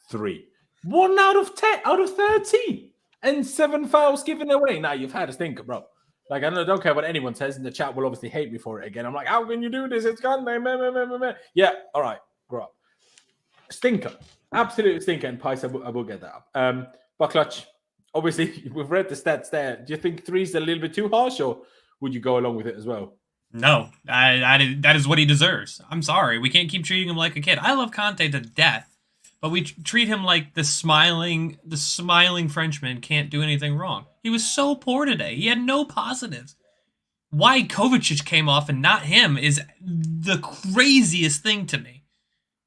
3. 1 out of 10 out of 13, and 7 fouls given away. Now you've had a stinker, bro. Like I don't care what anyone says, and the chat will obviously hate me for it again. I'm like, how can you do this? It's gone. Yeah, all right, grow up. Stinker, absolute stinker, and Pice, I will get that up. But Clutch. Obviously, we've read the stats there. Do you think 3 is a little bit too harsh, or would you go along with it as well? No, that is what he deserves. I'm sorry. We can't keep treating him like a kid. I love Kante to death, but we treat him like the smiling Frenchman can't do anything wrong. He was so poor today. He had no positives. Why Kovacic came off and not him is the craziest thing to me.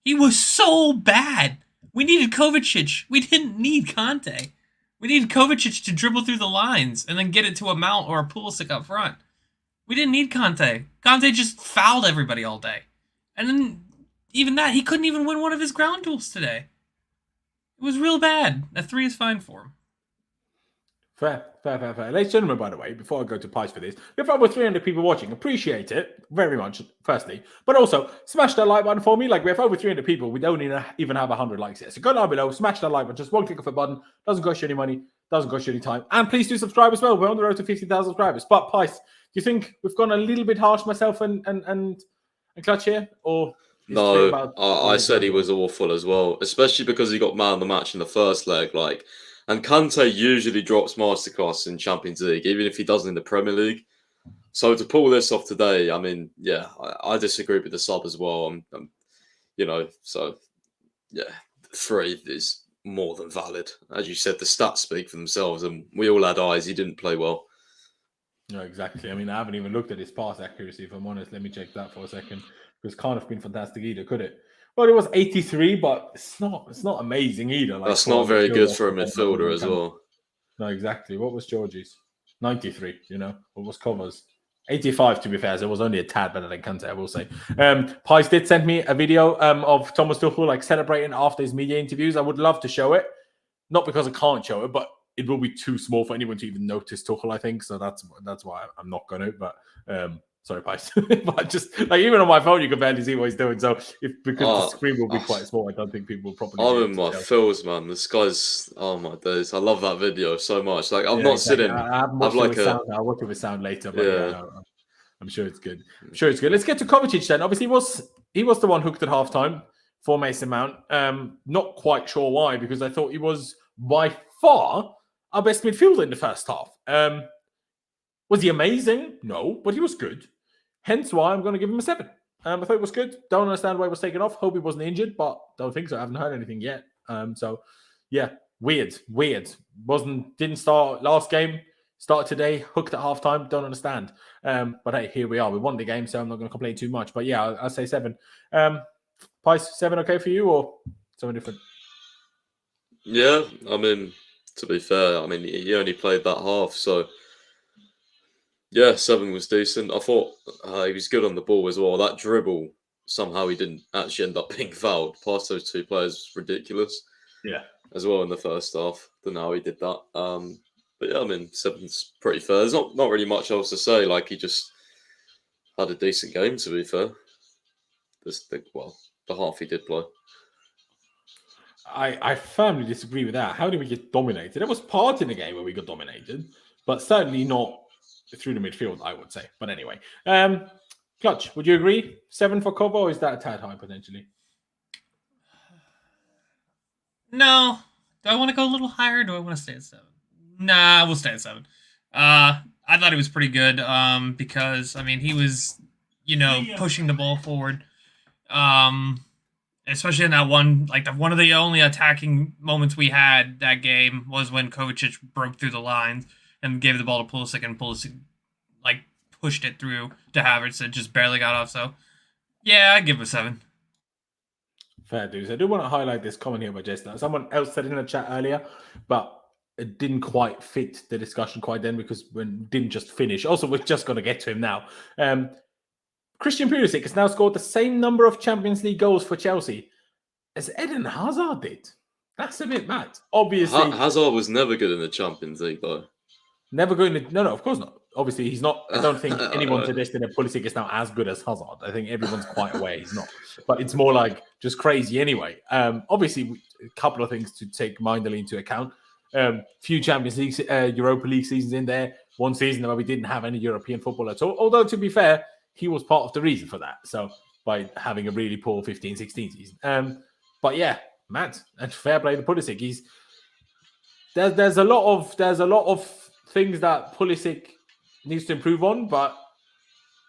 He was so bad. We needed Kovacic. We didn't need Kante. We needed Kovacic to dribble through the lines and then get it to a Mount or a Pulisic up front. We didn't need Kante. Kante just fouled everybody all day. And then, even that, he couldn't even win one of his ground duels today. It was real bad. A 3 is fine for him. Fair. Ladies and gentlemen, by the way, before I go to Pies for this, we have over 300 people watching. Appreciate it very much, firstly. But also, smash that like button for me. Like, we have over 300 people. We don't even have 100 likes yet. So go down below, smash that like button. Just one click of a button. Doesn't cost you any money. Doesn't cost you any time. And please do subscribe as well. We're on the road to 50,000 subscribers. But, Pies, do you think we've gone a little bit harsh, myself and Clutch here? Or... No, I said he was awful as well, especially because he got man of the match in the first leg. Like, and Kante usually drops masterclass in Champions League, even if he doesn't in the Premier League. So to pull this off today, I mean, yeah, I disagree with the sub as well. So yeah, 3 is more than valid. As you said, the stats speak for themselves, and we all had eyes. He didn't play well. No, exactly. I mean, I haven't even looked at his pass accuracy, if I'm honest. Let me check that for a second. Because it can't have been fantastic either, could it? Well, it was 83, but it's not amazing either. Like, that's not very good for a midfielder as well. No, exactly. What was Georgie's? 93, What was Covers? 85, to be fair. So it was only a tad better than Kante, I will say. Pies did send me a video of Thomas Tuchel like celebrating after his media interviews. I would love to show it. Not because I can't show it, but it will be too small for anyone to even notice Tuchel, I think. So that's why I'm not going to. But sorry, Pies. But just like even on my phone, you can barely see what he's doing. So because the screen will be quite small, I don't think people will properly. I'm in my feels, man. This guy's my days. I love that video so much. Like I'm not sitting. I'll watch it with sound later. But I'm sure it's good. Let's get to Kovacic then. Obviously, he was the one hooked at halftime for Mason Mount. Not quite sure why, because I thought he was by far our best midfielder in the first half. Was he amazing? No, but he was good. Hence why I'm going to give him a 7. I thought it was good. Don't understand why it was taken off. Hope he wasn't injured, but don't think so. I haven't heard anything yet. So, yeah, weird. Didn't start last game. Started today, hooked at halftime. Don't understand. But hey, here we are. We won the game, so I'm not going to complain too much. But yeah, I'll say 7. Pies, 7 okay for you or something different? Yeah, I mean, to be fair, I mean, he only played that half, so... Yeah, 7 was decent. I thought he was good on the ball as well. That dribble, somehow he didn't actually end up being fouled. Past those 2 players was ridiculous. Yeah. As well in the first half. Don't know how he did that. But yeah, I mean, 7's pretty fair. There's not really much else to say. Like, he just had a decent game, to be fair. The half he did play. I firmly disagree with that. How did we get dominated? There was part in the game where we got dominated, but certainly not through the midfield, I would say. But anyway, Clutch, would you agree? 7 for Kovo, or is that a tad high potentially? No. Do I want to go a little higher, or do I want to stay at 7? Nah, we'll stay at 7. I thought he was pretty good because, I mean, he was, pushing the ball forward. Especially in that one, like one of the only attacking moments we had that game was when Kovacic broke through the lines and gave the ball to Pulisic, and Pulisic pushed it through to Havertz and just barely got off. So, yeah, I'd give him a 7. Fair dues. I do want to highlight this comment here by Jester. Someone else said in the chat earlier, but it didn't quite fit the discussion quite then because it didn't just finish. Also, we're just going to get to him now. Christian Pulisic has now scored the same number of Champions League goals for Chelsea as Eden Hazard did. That's a bit mad. Obviously, Hazard was never good in the Champions League, though. Never going to... No, of course not. Obviously, he's not... I don't think anyone suggested that Pulisic is now as good as Hazard. I think everyone's quite aware he's not. But it's more like just crazy anyway. Obviously, a couple of things to take mindfully into account. Few Champions League, Europa League seasons in there. One season where we didn't have any European football at all. Although, to be fair, he was part of the reason for that. So, by having a really poor 15-16 season. But yeah, mad. And fair play to Pulisic. There's a lot of things that Pulisic needs to improve on, but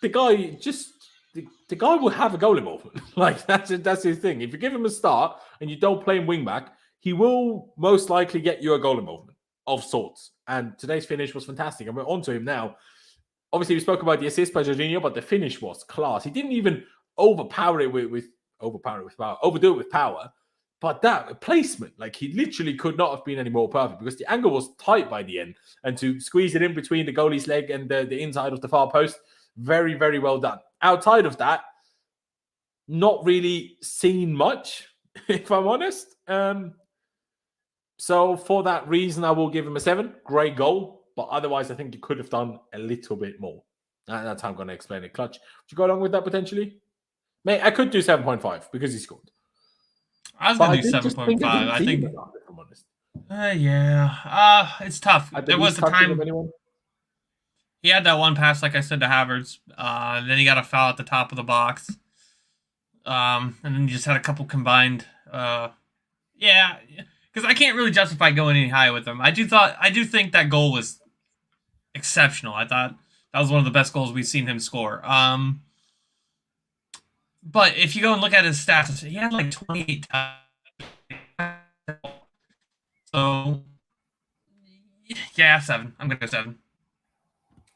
the guy will have a goal involvement. Like that's his thing. If you give him a start and you don't play him wing back, he will most likely get you a goal involvement of sorts. And today's finish was fantastic. And we're on to him now. Obviously, we spoke about the assist by Jorginho, but the finish was class. He didn't even overdo it with power. But that placement, like he literally could not have been any more perfect because the angle was tight by the end. And to squeeze it in between the goalie's leg and the inside of the far post, very, very well done. Outside of that, not really seen much, if I'm honest. So for that reason, I will give him a 7. Great goal. But otherwise, I think he could have done a little bit more. And that's how I'm going to explain it. Clutch. Would you go along with that potentially? Mate, I could do 7.5 because he scored. I was going to do 7.5. I think. If I'm honest. Yeah. It's tough. There was a time. He had that one pass, like I said, to Havertz. Then he got a foul at the top of the box. And then he just had a couple combined. Yeah. Because I can't really justify going any higher with him. I do think that goal was exceptional. I thought that was one of the best goals we've seen him score. But if you go and look at his stats, he had like 28 times. So, yeah, 7. I'm going to go 7.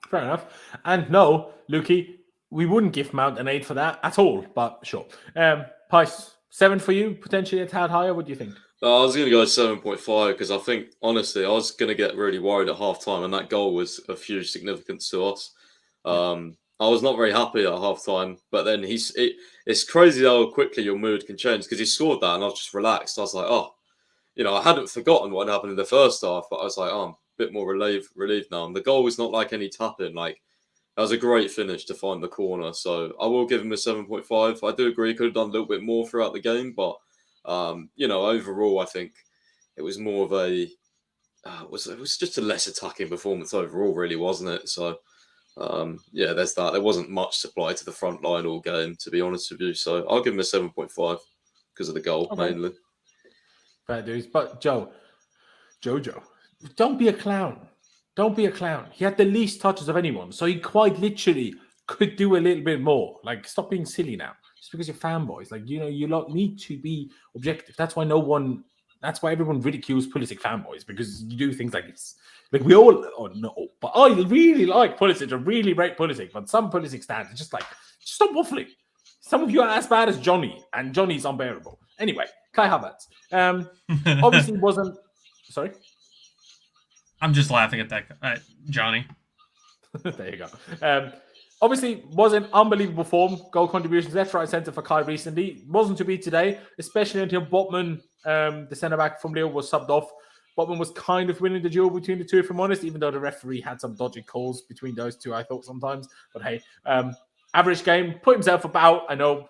Fair enough. And no, Lukey, we wouldn't give Mount an 8 for that at all, but sure. Pice, 7 for you, potentially a tad higher. What do you think? I was going to go 7.5 because I think, honestly, I was going to get really worried at half-time, and that goal was of huge significance to us. I was not very happy at half-time, but then it's crazy how quickly your mood can change because he scored that, and I was just relaxed. I was like, oh, I hadn't forgotten what happened in the first half, but I was like, oh, I'm a bit more relieved now. And the goal was not like any tap-in. Like, that was a great finish to find the corner. So I will give him a 7.5. I do agree he could have done a little bit more throughout the game, but overall, I think it was more of a it was just a less attacking performance overall, really, wasn't it? So, there's that. There wasn't much supply to the front line all game, to be honest with you. So I'll give him a 7.5 because of the goal, mainly. Fair dues. But Jojo, don't be a clown. Don't be a clown. He had the least touches of anyone, so he quite literally could do a little bit more. Like, stop being silly now. Just because you're fanboys, like, you lot need to be objective. That's why everyone ridicules Pulisic fanboys, because you do things like this. Like, we all, but I really like Pulisic. I really rate Pulisic, but some Pulisic stands are just like, stop waffling. Some of you are as bad as Johnny, and Johnny's unbearable. Anyway, Kai Havertz. Obviously wasn't, sorry? I'm just laughing at that, Johnny. There you go. Obviously, was an unbelievable form. Goal contributions left, right, centre for Kai recently. Wasn't to be today, especially until Botman, the centre-back from Lille, was subbed off. Botman was kind of winning the duel between the two, if I'm honest, even though the referee had some dodgy calls between those two, I thought sometimes. But hey, average game, put himself about. I know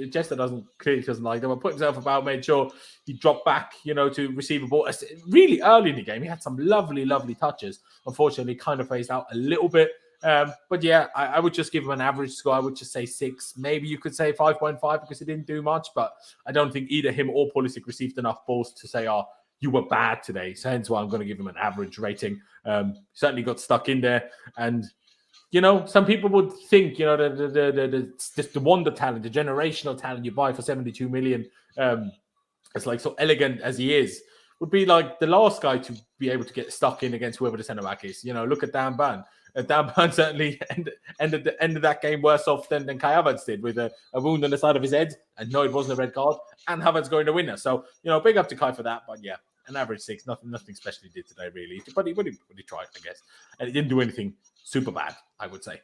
Jester clearly doesn't like them, but put himself about, made sure he dropped back, to receive a ball. Really early in the game, he had some lovely, lovely touches. Unfortunately, kind of phased out a little bit. But yeah, I would just give him an average score. I would just say 6. Maybe you could say 5.5 because he didn't do much, but I don't think either him or Pulisic received enough balls to say, oh, you were bad today. So hence why I'm going to give him an average rating. Certainly got stuck in there. And, some people would think, the wonder talent, the generational talent you buy for 72 million, it's like so elegant as he is, would be like the last guy to be able to get stuck in against whoever the centre-back is. Look at Dan Burn. Dan Burn certainly ended that game worse off than Kai Havertz did, with a wound on the side of his head. And no, it wasn't a red card. And Havertz going to winner. So, big up to Kai for that. But yeah, an average 6. Nothing special he did today, really. But he tried, I guess. And he didn't do anything super bad, I would say.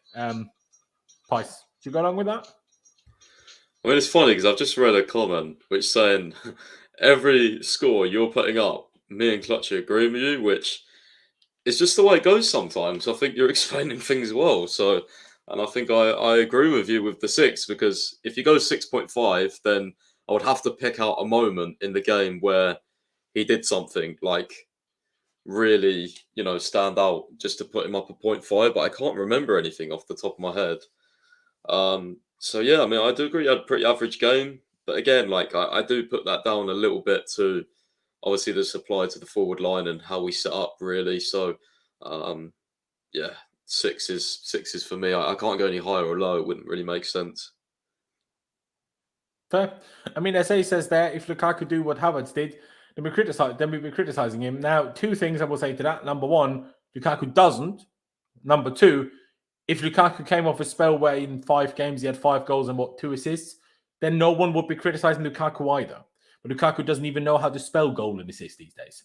Pice, do you go along with that? I mean, it's funny because I've just read a comment which saying every score you're putting up, me and Clutcher agree with you, which it's just the way it goes sometimes. I think you're explaining things well. So, and I think I agree with you with the 6, because if you go 6.5, then I would have to pick out a moment in the game where he did something like really, stand out just to put him up a 0.5, but I can't remember anything off the top of my head. So yeah, I mean, I do agree he had a pretty average game, but again, like I do put that down a little bit to obviously the supply to the forward line and how we set up, really. So, 6 is for me. I can't go any higher or lower. It wouldn't really make sense. Fair. I mean, as he says there, if Lukaku do what Havertz did, then we'd be criticizing him. Now, 2 things I will say to that. Number 1, Lukaku doesn't. Number 2, if Lukaku came off a spell where in 5 games he had 5 goals and 2 assists, then no one would be criticizing Lukaku either. But Lukaku doesn't even know how to spell goal and assist these days.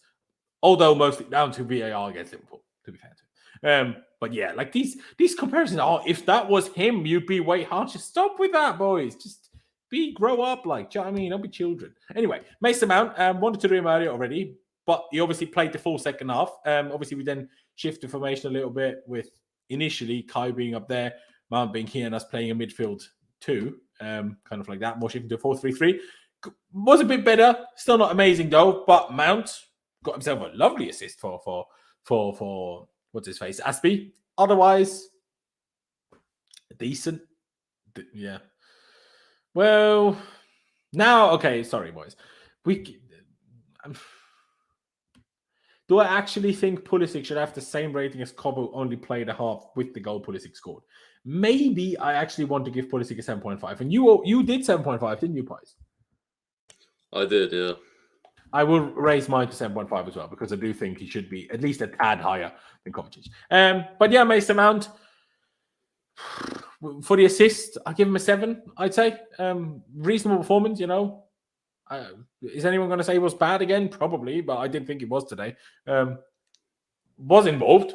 Although mostly down to VAR against Liverpool, to be fair to him. But yeah, like these comparisons, if that was him, you'd be way harsher. Stop with that, boys. Just grow up, like, do you know what I mean? Don't be children. Anyway, Mason Mount, wanted to do him earlier already, but he obviously played the full second half. Obviously, we then shifted formation a little bit with initially Kai being up there, Mount being here, and us playing a midfield too, kind of like that, more shifting to a 4-3-3. Was a bit better, still not amazing though, but Mount got himself a lovely assist for what's his face, Azpi. Otherwise, decent. Yeah. Well, now, okay, sorry, boys. Do I actually think Pulisic should have the same rating as Cobo, who only played a half with the goal Pulisic scored? Maybe I actually want to give Pulisic a 7.5. And you did 7.5, didn't you, Pies? I did, yeah. I will raise mine to 7.5 as well, because I do think he should be at least a tad higher than Kovacic. But yeah, Mason Mount, for the assist, I give him a 7, I'd say. Reasonable performance, you know. Is anyone going to say he was bad again? Probably, but I didn't think he was today. Was involved.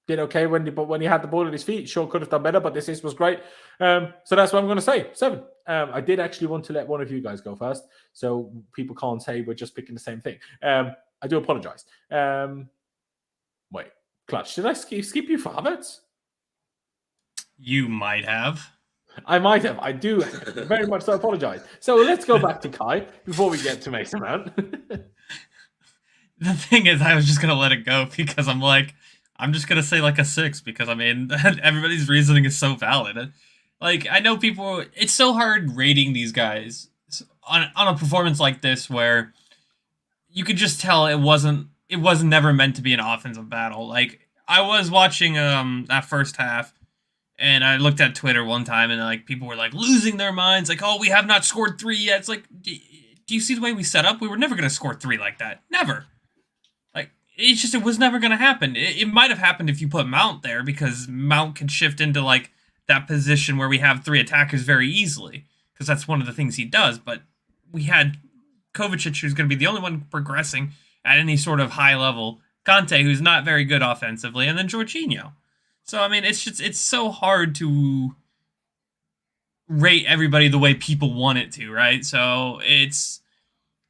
Did okay when he had the ball at his feet. Sure, could have done better, but the assist was great. So that's what I'm going to say, 7. I did actually want to let one of you guys go first, so people can't say we're just picking the same thing. I do apologize. Wait, Clutch, did I skip you for Havertz? You might have. I might have. I do very much so apologize. So let's go back to Kai before we get to Mason Mount. The thing is, I was just going to let it go because I'm just going to say like a 6 because, I mean, everybody's reasoning is so valid. Like, I know people, it's so hard rating these guys on a performance like this where you could just tell it was never meant to be an offensive battle. Like, I was watching that first half, and I looked at Twitter one time, and like people were like losing their minds, like, "Oh, we have not scored 3 yet." It's like, do you see the way we set up? We were never going to score 3 like that. Never. Like, it was never going to happen. It might have happened if you put Mount there, because Mount can shift into like that position where we have 3 attackers very easily, because that's one of the things he does. But we had Kovacic, who's going to be the only one progressing at any sort of high level. Kante, who's not very good offensively, and then Jorginho. So, I mean, it's so hard to rate everybody the way people want it to, right? So,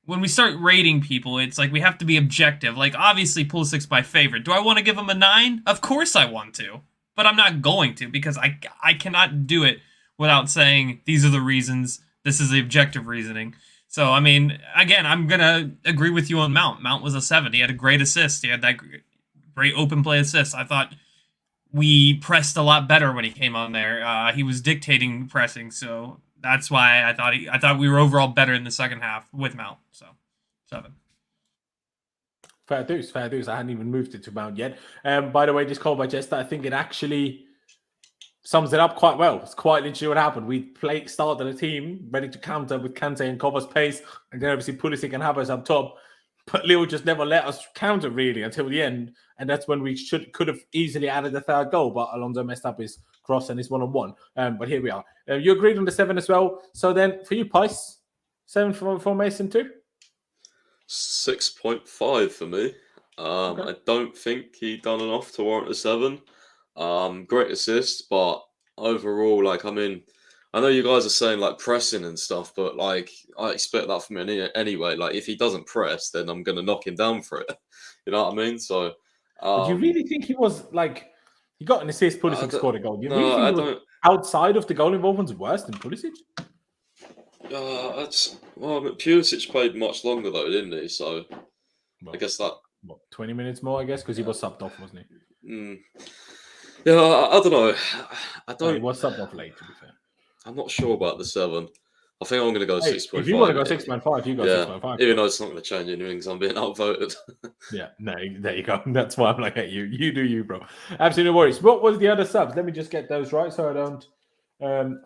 when we start rating people, it's like we have to be objective. Like, obviously, Pulisic's my favorite. Do I want to give him a 9? Of course I want to. But I'm not going to, because I cannot do it without saying, these are the reasons, this is the objective reasoning. So, I mean, again, I'm going to agree with you on Mount. Mount was a 7. He had a great assist. He had that great open play assist. I thought we pressed a lot better when he came on there. He was dictating pressing, so that's why I thought we were overall better in the second half with Mount. So 7. Fair dues. I hadn't even moved it to Mount yet. By the way, this call by Jester, I think it actually sums it up quite well. It's quite literally what happened. We started a team ready to counter with Kante and Kova's pace, and then obviously Pulisic and Havertz up top. But Lille just never let us counter really until the end, and that's when we could have easily added a 3rd goal. But Alonso messed up his cross and his 1-on-1. But here we are. You agreed on the 7 as well. So then for you, Pice, 7 for Mason too. 6.5 for me. Okay. I don't think he done enough to warrant a 7. Great assist, but overall, like, I mean, I know you guys are saying like pressing and stuff, but like I expect that from him anyway. Like, if he doesn't press, then I'm gonna knock him down for it. You know what I mean? So, do you really think he was like he got an assist? Pulisic scored a goal. Do you really think he was outside of the goal involvement worse than Pulisic? Pulisic played much longer though, didn't he? So, I guess that 20 minutes more, I guess, because he was subbed off, wasn't he? Yeah, I don't know. He was subbed off late, to be fair. I'm not sure about the 7. I think I'm going to go 6.5. If you want to go 6.5, you go 6.5. Even though it's not going to change anything because I'm being outvoted. Yeah, no, there you go. That's why I'm like, hey, you do you, bro. Absolutely no worries. What was the other subs? Let me just get those right so I don't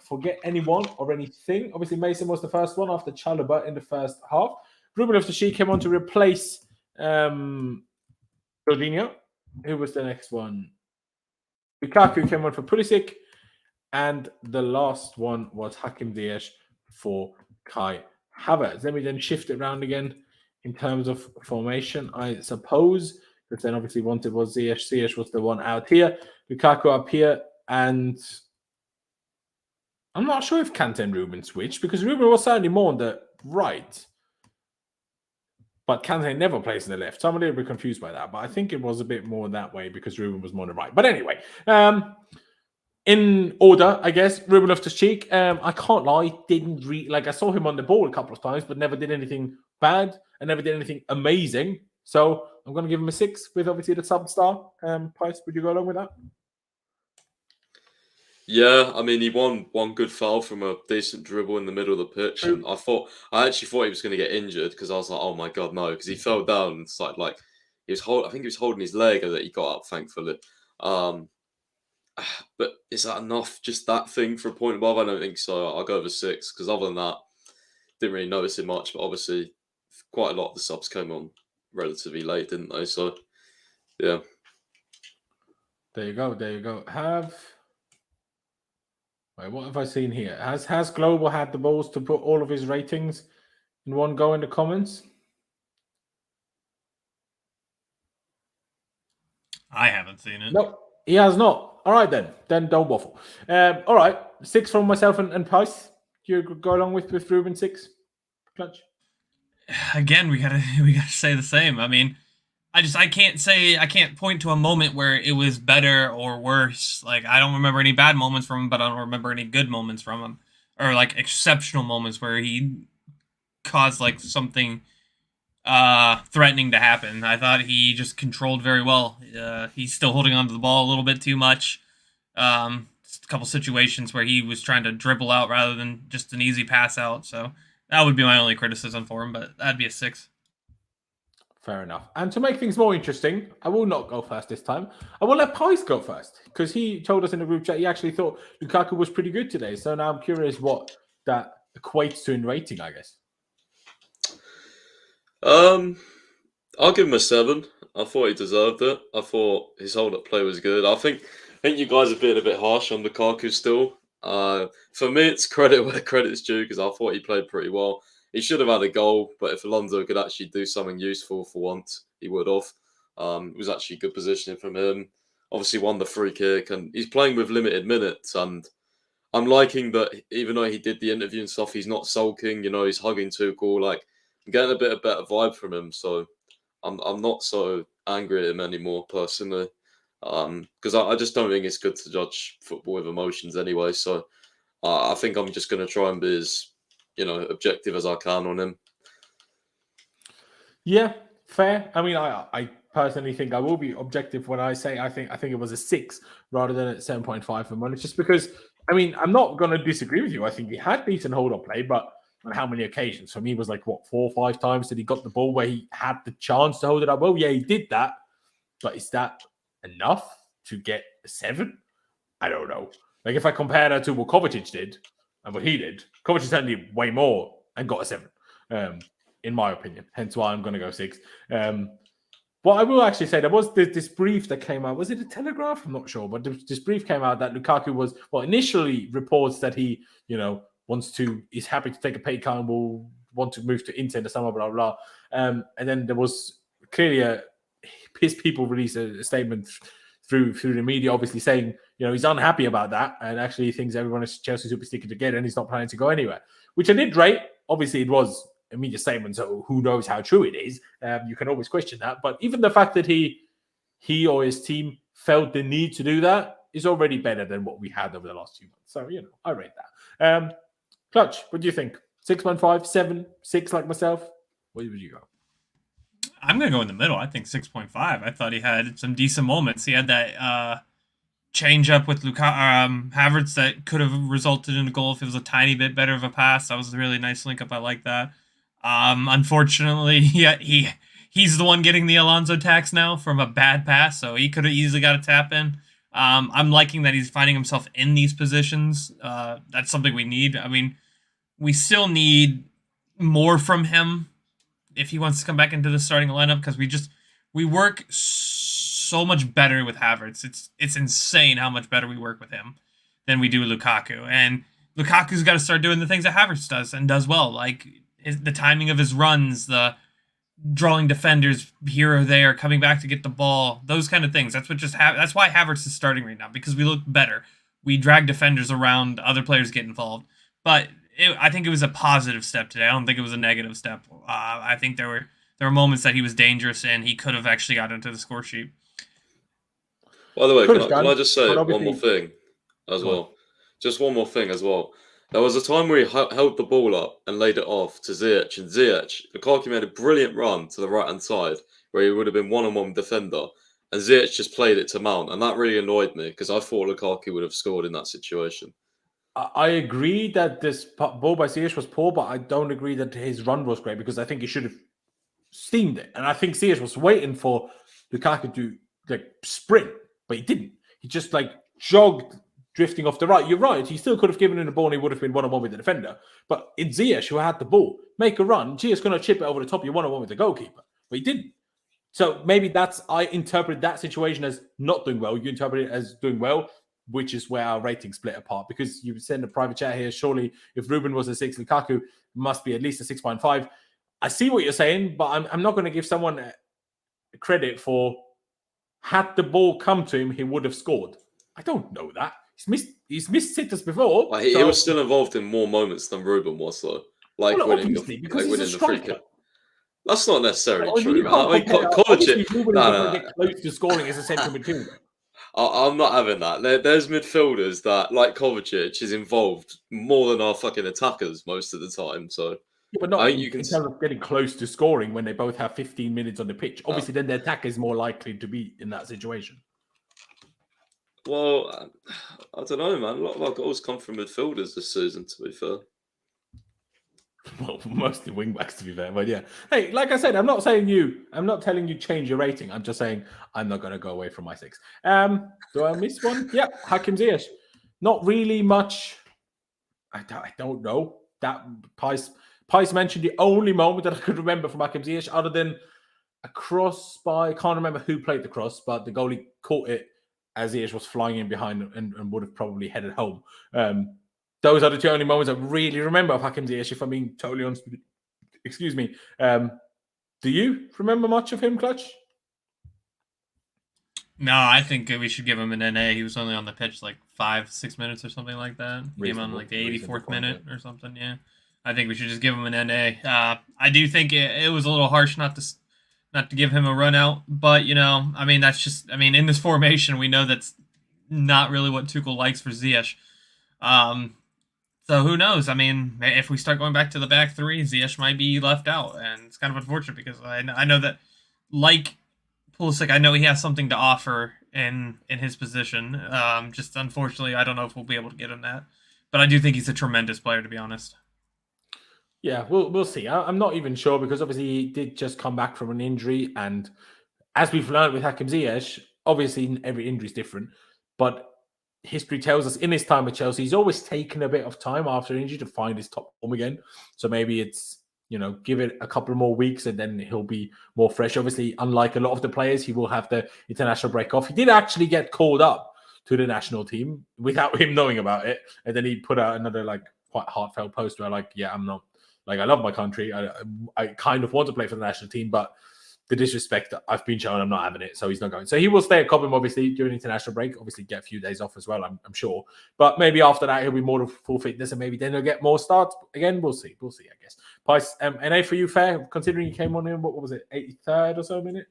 forget anyone or anything. Obviously, Mason was the first one after Chalobah in the first half. Ruben Loftus-Cheek came on to replace Jorginho. Who was the next one? Lukaku came on for Pulisic. And the last one was Hakim Ziyech for Kai Havertz. Let me then shift it around again in terms of formation, I suppose. Because then obviously wanted was Ziyech. Ziyech was the one out here. Lukaku up here. And I'm not sure if Kante and Ruben switched, because Ruben was certainly more on the right. But Kante never plays in the left. So I'm a little bit confused by that. But I think it was a bit more that way because Ruben was more on the right. But anyway, in order, I guess, Ruben Loftus-Cheek, I can't lie, didn't I saw him on the ball a couple of times, but never did anything bad and never did anything amazing. So I'm going to give him a 6 with obviously the sub-star. Price, would you go along with that? Yeah, I mean, he won one good foul from a decent dribble in the middle of the pitch, and I actually thought he was going to get injured because I was like, oh my god, no, because he fell down and started I think he was holding his leg and that he got up, thankfully. But is that enough? Just that thing for a point above? I don't think so. I'll go over 6 because other than that, didn't really notice it much. But obviously, quite a lot of the subs came on relatively late, didn't they? So, yeah. There you go. Wait, what have I seen here? Has Global had the balls to put all of his ratings in one go in the comments? I haven't seen it. No, he has not. All right, then. Then don't waffle. All right. 6 from myself and Price. Do you go along with Ruben 6? Clutch. Again, we gotta say the same. I mean, I can't point to a moment where it was better or worse. Like, I don't remember any bad moments from him, but I don't remember any good moments from him, or like exceptional moments where he caused like something threatening to happen. I thought he just controlled very well. He's still holding onto the ball a little bit too much. A couple situations where he was trying to dribble out rather than just an easy pass out. So that would be my only criticism for him, but that'd be a 6. Fair enough. And to make things more interesting, I will not go first this time. I will let Pice go first because he told us in the group chat he actually thought Lukaku was pretty good today. So now I'm curious what that equates to in rating, I guess. I'll give him a 7. I thought he deserved it. I thought his hold-up play was good. I think you guys are being a bit harsh on Lukaku still. For me, it's credit where credit's due because I thought he played pretty well. He should have had a goal, but if Alonso could actually do something useful for once, he would have. It was actually good positioning from him. Obviously won the free kick, and he's playing with limited minutes. And I'm liking that even though he did the interview and stuff, he's not sulking. You know, he's hugging Tuchel. Like, I'm getting a bit of better vibe from him. So I'm not so angry at him anymore, personally. Because I just don't think it's good to judge football with emotions anyway. So I think I'm just going to try and be as objective as I can on him. Yeah, fair. I mean, I personally think I will be objective when I say I think it was a 6 rather than at 7.5 for Munich, just because, I mean, I'm not going to disagree with you. I think he had decent hold-up play, but on how many occasions? For me, it was like, 4 or 5 times that he got the ball where he had the chance to hold it up. Well, yeah, he did that, but is that enough to get a 7? I don't know. Like, if I compare that to what Kovacic did, and what he did, Kovacic certainly way more and got a 7, in my opinion. Hence why I'm going to go 6. But I will actually say there was this brief that came out. Was it a Telegraph? I'm not sure. But this brief came out that Lukaku was, initially reports that he, is happy to take a pay cut and will want to move to Inter in the summer, blah, blah, blah. And then there was clearly his people released a statement through the media, obviously saying, he's unhappy about that and actually thinks everyone is Chelsea super sticking together and he's not planning to go anywhere, which I did rate. Obviously, it was a media statement, so who knows how true it is. You can always question that. But even the fact that he or his team felt the need to do that is already better than what we had over the last few months. So, I rate that. Clutch, what do you think? 6.5, 7, 6 like myself? Where would you go? I'm going to go in the middle. I think 6.5. I thought he had some decent moments. He had that change up with Havertz that could have resulted in a goal if it was a tiny bit better of a pass. That was a really nice link up. I like that. Unfortunately, he's the one getting the Alonso tax now from a bad pass, so he could have easily got a tap in. I'm liking that he's finding himself in these positions. That's something we need. I mean, we still need more from him if he wants to come back into the starting lineup, because we work so much better with Havertz. It's insane how much better we work with him than we do with Lukaku. And Lukaku's got to start doing the things that Havertz does and does well, like the timing of his runs, the drawing defenders here or there, coming back to get the ball, those kind of things. That's why Havertz is starting right now, because we look better. We drag defenders around, other players get involved. But I think it was a positive step today. I don't think it was a negative step. I think there there were moments that he was dangerous and he could have actually got into the score sheet. By the way, can I just say one more thing as well? Just one more thing as well. There was a time where he held the ball up and laid it off to Ziyech, and Lukaku made a brilliant run to the right-hand side where he would have been one-on-one defender, and Ziyech just played it to Mount, and that really annoyed me because I thought Lukaku would have scored in that situation. I agree that this ball by Ziyech was poor, but I don't agree that his run was great because I think he should have steamed it, and I think Ziyech was waiting for Lukaku to sprint, but he didn't. He just jogged, drifting off the right. You're right. He still could have given him the ball and he would have been one-on-one with the defender. But in Ziyech, who had the ball, make a run. Ziyech's going to chip it over the top. You're one-on-one with the goalkeeper. But he didn't. So maybe I interpret that situation as not doing well. You interpret it as doing well, which is where our ratings split apart. Because you send a private chat here, surely if Ruben was a 6, Lukaku must be at least a 6.5. I see what you're saying, but I'm not going to give someone credit for had the ball come to him, he would have scored. I don't know that. He's missed sitters before. He was still involved in more moments than Ruben was, though. Winning the free kick. That's not necessarily true. Kovacic close to scoring as a central midfielder. I'm not having that. There's midfielders that, like Kovacic, is involved more than our fucking attackers most of the time. So, yeah, but not in terms of getting close to scoring when they both have 15 minutes on the pitch. Obviously, then the attacker is more likely to be in that situation. Well, I don't know, man. A lot of our goals come from midfielders this season, to be fair. Well, mostly wingbacks, to be fair. But yeah. Hey, like I said, I'm not telling you change your rating. I'm just saying I'm not going to go away from my 6. Do I miss one? Yeah, Hakim Ziyech. Not really much. I don't know. That Pice mentioned the only moment that I could remember from Hakim Ziyech, other than a cross by, I can't remember who played the cross, but the goalie caught it as Ziyech was flying in behind and would have probably headed home. Those are the 2 only moments I really remember of Hakim Ziyech, if I'm being totally honest with you. Excuse me. Do you remember much of him, Clutch? No, I think we should give him an NA. He was only on the pitch 5-6 minutes or something like that. Gave him on the 84th minute or something, yeah. I think we should just give him an NA. I do think it was a little harsh not to give him a run out, but that's just in this formation we know that's not really what Tuchel likes for Ziyech. So who knows? If we start going back to the back 3, Ziyech might be left out, and it's kind of unfortunate because I know that, like Pulisic, I know he has something to offer in his position. Just unfortunately, I don't know if we'll be able to get him that, but I do think he's a tremendous player, to be honest. Yeah, we'll see. I'm not even sure because obviously he did just come back from an injury, and as we've learned with Hakim Ziyech, obviously every injury is different, but history tells us in his time at Chelsea, he's always taken a bit of time after injury to find his top form again. So maybe it's, give it a couple more weeks and then he'll be more fresh. Obviously, unlike a lot of the players, he will have the international break off. He did actually get called up to the national team without him knowing about it. And then he put out another quite heartfelt post where I'm not, I love my country. I kind of want to play for the national team, but the disrespect that I've been shown, I'm not having it. So he's not going. So he will stay at Cobham, obviously, during international break. Obviously, get a few days off as well, I'm sure. But maybe after that, he'll be more to full fitness and maybe then he'll get more starts. Again, we'll see. We'll see, I guess. Price, NA for you, fair, considering you came on in, what was it, 83rd or so minute?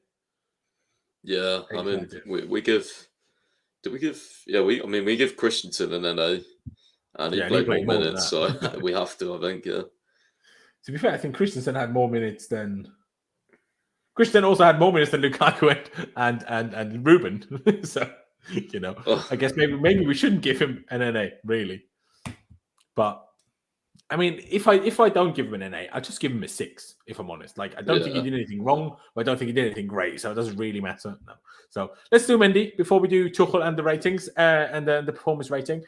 Yeah, we give... Did we give... Yeah, we give Christensen an NA. And he played more minutes, so we have to, I think, yeah. To be fair, I think Christensen had more minutes than... Christian also had more minutes than Lukaku and Ruben. So, I guess maybe we shouldn't give him an NA, really. But, if I don't give him an NA, I just give him a 6, if I'm honest. I don't think he did anything wrong, but I don't think he did anything great, so it doesn't really matter. No. So, let's do Mendy before we do Tuchel and the ratings and the performance rating.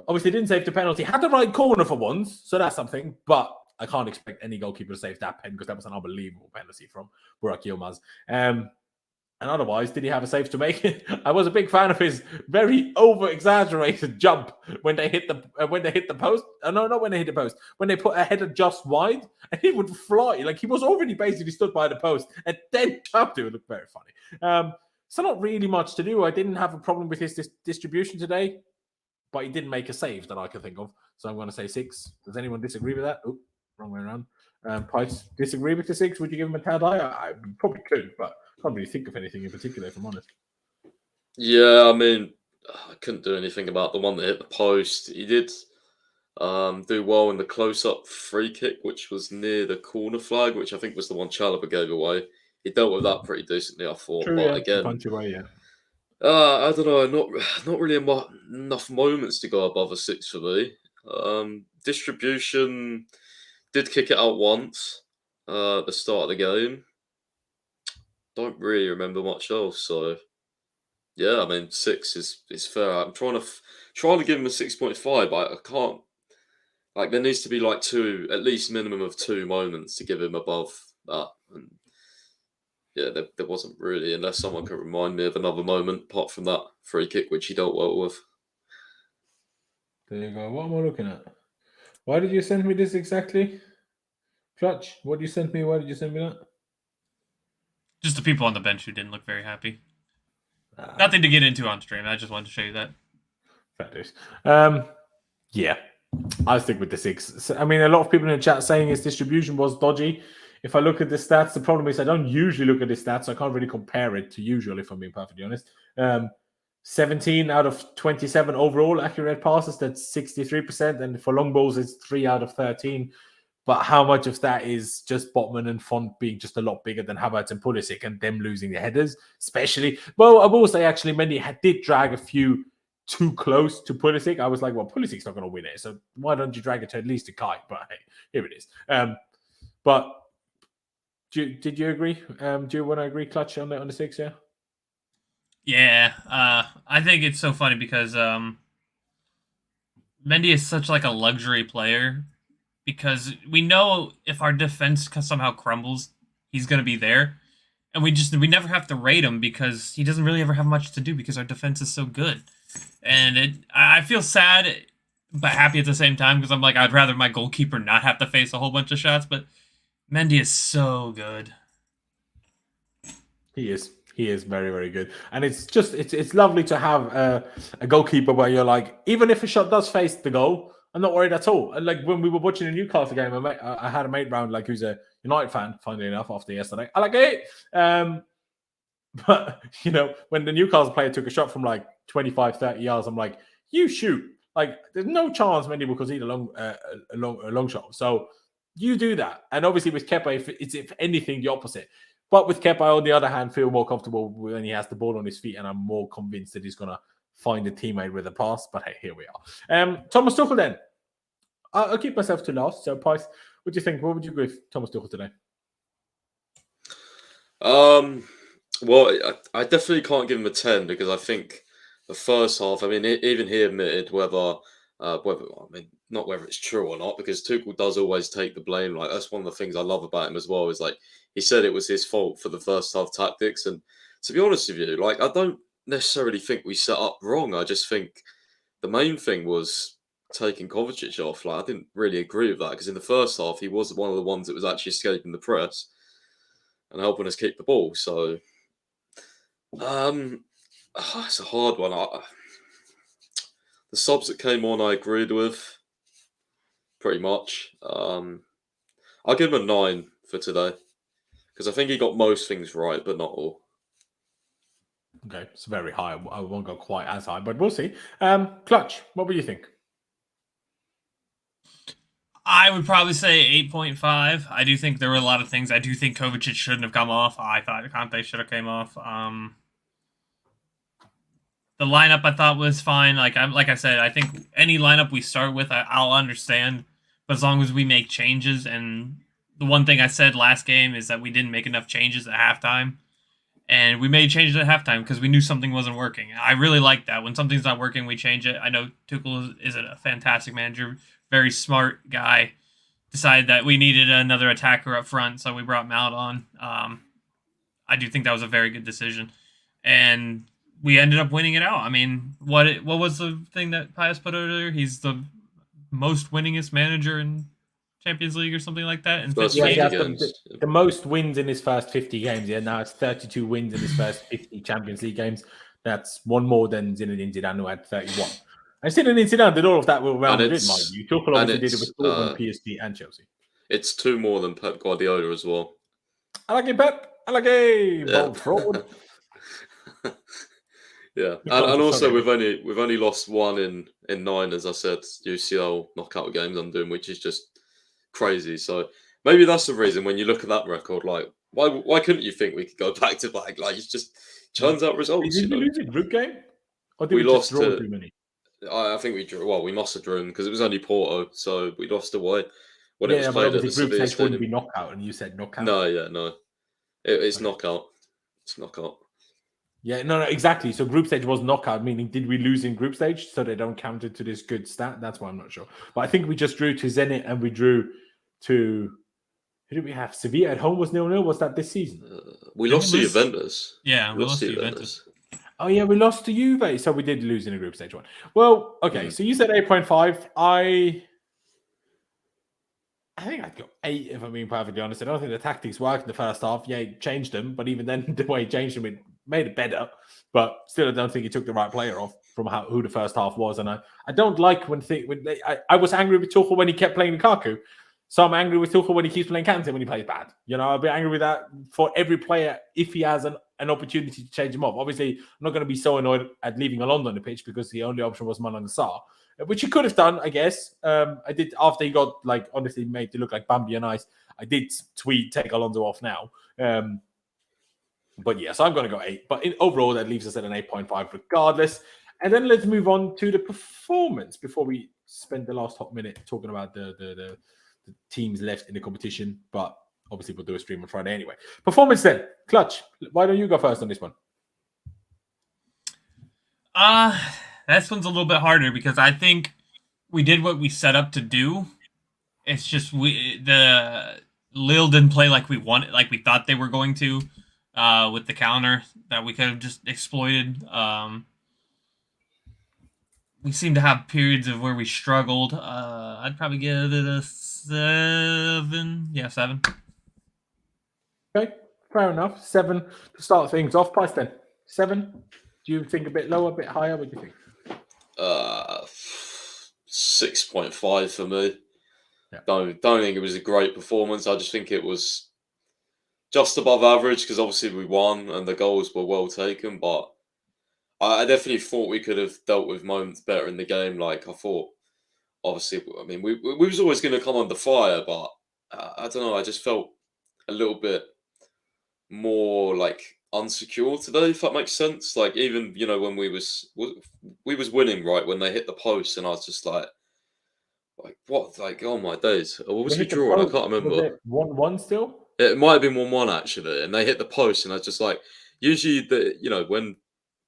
Obviously, didn't save the penalty. Had the right corner for once, so that's something, but I can't expect any goalkeeper to save that pen because that was an unbelievable penalty from Burak Yilmaz. And otherwise, did he have a save to make? I was a big fan of his very over-exaggerated jump when they hit the post. No, not when they hit the post. When they put a header just wide, and he would fly. He was already basically stood by the post and then jumped. It would look very funny. So not really much to do. I didn't have a problem with his distribution today, but he didn't make a save that I can think of. So I'm going to say 6. Does anyone disagree with that? Ooh. wrong way around. Price, disagree with the 6? Would you give him a tad higher? I probably could, but I can't really think of anything in particular, if I'm honest. Yeah, I mean, I couldn't do anything about the one that hit the post. He did do well in the close-up free kick, which was near the corner flag, which I think was the one Chalobah gave away. He dealt with that pretty decently, I thought. True, but yeah. again, Punch away, yeah. I don't know, not really enough moments to go above a 6 for me. Distribution did kick it out once at the start of the game. Don't really remember much else, so yeah, I mean 6 is fair. I'm trying to give him a 6.5, but I can't. Like there needs to be like at least minimum of 2 moments to give him above that. And yeah, there wasn't really, unless someone can remind me of another moment apart from that free kick, which he dealt well with. There you go. What am I looking at? Why did you send me this exactly? Clutch, what did you send me? Why did you send me that? Just the people on the bench who didn't look very happy. Nothing to get into on stream. I just wanted to show you that. Fair dues. Yeah, I'll stick with the 6. I mean, a lot of people in the chat saying his distribution was dodgy. If I look at the stats, the problem is I don't usually look at the stats, so I can't really compare it to usual, if I'm being perfectly honest. 17 out of 27 overall accurate passes, that's 63%, and for long balls, it's 3 out of 13. But how much of that is just Botman and Font being just a lot bigger than Havertz and Pulisic and them losing the headers, especially? Well, I will say, actually, Mendy did drag a few too close to Pulisic. I was like, well, Pulisic's not going to win it, so why don't you drag it to at least a kite? But hey, here it is. But did you agree? Do you want to agree, Clutch, on the 6, yeah? Yeah, I think it's so funny because Mendy is such like a luxury player because we know if our defense somehow crumbles, he's going to be there. And we never have to rate him because he doesn't really ever have much to do because our defense is so good. And I feel sad but happy at the same time because I'm like, I'd rather my goalkeeper not have to face a whole bunch of shots, but Mendy is so good. He is. He is very, very good. And it's lovely to have a goalkeeper where you're like, even if a shot does face the goal, I'm not worried at all. And like when we were watching the Newcastle game, I had a mate round like who's a United fan, funnily enough, after yesterday. I like it. But, you know, when the Newcastle player took a shot from like 25, 30 yards, I'm like, you shoot. Like, there's no chance Mendy will concede a long shot. So you do that. And obviously with Kepa, it's if anything, the opposite. But with Kepa, on the other hand, feel more comfortable when he has the ball on his feet, and I'm more convinced that he's going to find a teammate with a pass. But hey, here we are. Thomas Tuchel then. I'll keep myself to last. So, Price, what do you think? What would you agree with Thomas Tuchel today? Well, I definitely can't give him a 10 because I think the first half, I mean, even he admitted not whether it's true or not, because Tuchel does always take the blame. Like, that's one of the things I love about him as well, is like, he said it was his fault for the first half tactics. And to be honest with you, like, I don't necessarily think we set up wrong. I just think the main thing was taking Kovacic off. Like, I didn't really agree with that because in the first half, he was one of the ones that was actually escaping the press and helping us keep the ball. So, it's a hard one. The subs that came on, I agreed with pretty much. I'll give him a 9 for today because I think he got most things right, but not all. Okay, it's very high. I won't go quite as high, but we'll see. Clutch, what would you think? I would probably say 8.5. I do think there were a lot of things. I do think Kovacic shouldn't have come off. I thought Kante should have came off. The lineup I thought was fine. Like I said, I think any lineup we start with, I'll understand. But as long as we make changes, and the one thing I said last game is that we didn't make enough changes at halftime. And we made changes at halftime because we knew something wasn't working. I really like that. When something's not working, we change it. I know Tuchel is a fantastic manager, very smart guy. Decided that we needed another attacker up front, so we brought Mount on. I do think that was a very good decision. And we ended up winning it out. I mean, what was the thing that Pius put earlier? He's the most winningest manager in Champions League or something like that. In 50 games. The most wins in his first 50 games. Yeah, now it's 32 wins in his first 50 Champions League games. That's one more than Zinedine Zidane, who had 31. And Zinedine Zidane did all of that with Real Madrid, mind you. Tuchel obviously did it with Dortmund, PSG, and Chelsea. it's 2 more than Pep Guardiola as well. I like it, Pep. I like it. Yeah. Bold fraud. Yeah, and also we've only lost 1 in 9, as I said, UCL knockout games I'm doing, which is just crazy. So maybe that's the reason when you look at that record, like why couldn't you think we could go back to back? Like it just churns out results. Did you lose a group game, or did We we just lost draw to- too many? I think we drew. Well, we must have drawn because it was only Porto, so we lost away when it Yeah, was but played at the obviously group Sevilla stage wouldn't be Stadium. knockout, and you said knockout. No. It's Okay. knockout. It's knockout. Yeah, no, exactly. So group stage was knockout, meaning did we lose in group stage so they don't count it to this good stat? That's why I'm not sure. But I think we just drew to Zenit and we drew to who did we have? Sevilla at home was 0-0. Was that this season? We Did lost we to lose? Juventus. Yeah, we lost to Juventus. Oh yeah, we lost to Juve, so we did lose in a group stage one. Well, okay, so you said 8.5. I think I'd go 8 if I'm being perfectly honest. I don't think the tactics worked in the first half. Yeah, he changed them, but even then, the way he changed them, it made it better. But still, I don't think he took the right player off from who the first half was. And I don't like I was angry with Tuchel when he kept playing Lukaku. So I'm angry with Tuchel when he keeps playing Kante when he plays bad. I'll be angry with that for every player if he has an opportunity to change him off. Obviously, I'm not going to be so annoyed at leaving Alonso on the pitch because the only option was Malang Sarr, which he could have done, I guess. I did after he got honestly made to look like Bambi and Ice. I did tweet take Alonso off now. But yeah, so I'm going to go 8. But overall, that leaves us at an 8.5 regardless. And then let's move on to the performance before we spend the last hot minute talking about the teams left in the competition. But obviously, we'll do a stream on Friday anyway. Performance then. Clutch, why don't you go first on this one? This one's a little bit harder because I think we did what we set up to do. It's just the Lille didn't play like we wanted, like we thought they were going to, with the counter that we could have just exploited. We seem to have periods of where we struggled. I'd probably give it a 7. Yeah, 7. Okay, fair enough. 7 to start things off. Price then. 7. Do you think a bit lower, a bit higher? What do you think? 6.5 for me. Yeah. Don't think it was a great performance. I just think it was just above average because obviously we won and the goals were well taken. But I definitely thought we could have dealt with moments better in the game. Like I thought, obviously, I mean, we was always going to come under fire, but I don't know. I just felt a little bit more unsecure today, if that makes sense. Like even when we was winning, right, when they hit the post, and I was just like what, oh my days, what was we drawing? I can't remember. 1-1 still. It might have been 1-1 actually, and they hit the post, and I was just like, usually when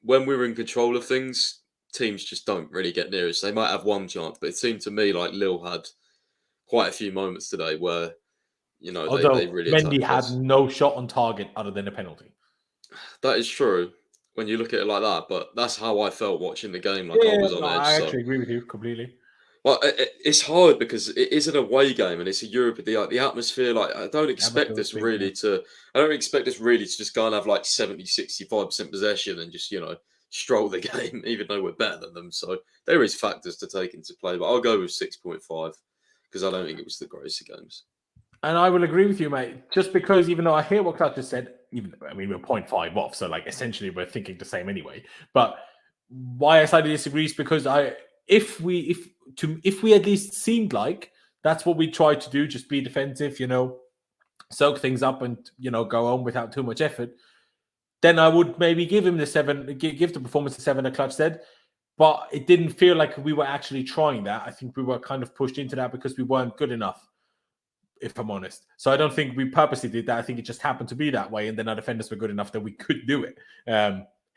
we're in control of things, teams just don't really get near us. They might have one chance, but it seemed to me like Lille had quite a few moments today where they really Mendy had us. no shot on target other than a penalty. That is true when you look at it like that, but that's how I felt watching the game. I was on edge. I actually agree with you completely. Well, it's hard because it is an away game and it's a Europe. The atmosphere, I don't expect this really to just go and have 70-65% possession and just stroll the game, even though we're better than them. So there is factors to take into play, but I'll go with 6.5 because I don't think it was the greatest of games. And I will agree with you, mate. Just because, even though I hear what Clutch just said, we're 0.5 off, so essentially we're thinking the same anyway. But why I slightly disagree is because if we at least seemed like that's what we tried to do, just be defensive, soak things up and go on without too much effort, then I would maybe give him the 7, give the performance a 7, a Clutch said. But it didn't feel like we were actually trying that. I think we were kind of pushed into that because we weren't good enough, if I'm honest. So I don't think we purposely did that. I think it just happened to be that way. And then our defenders were good enough that we could do it.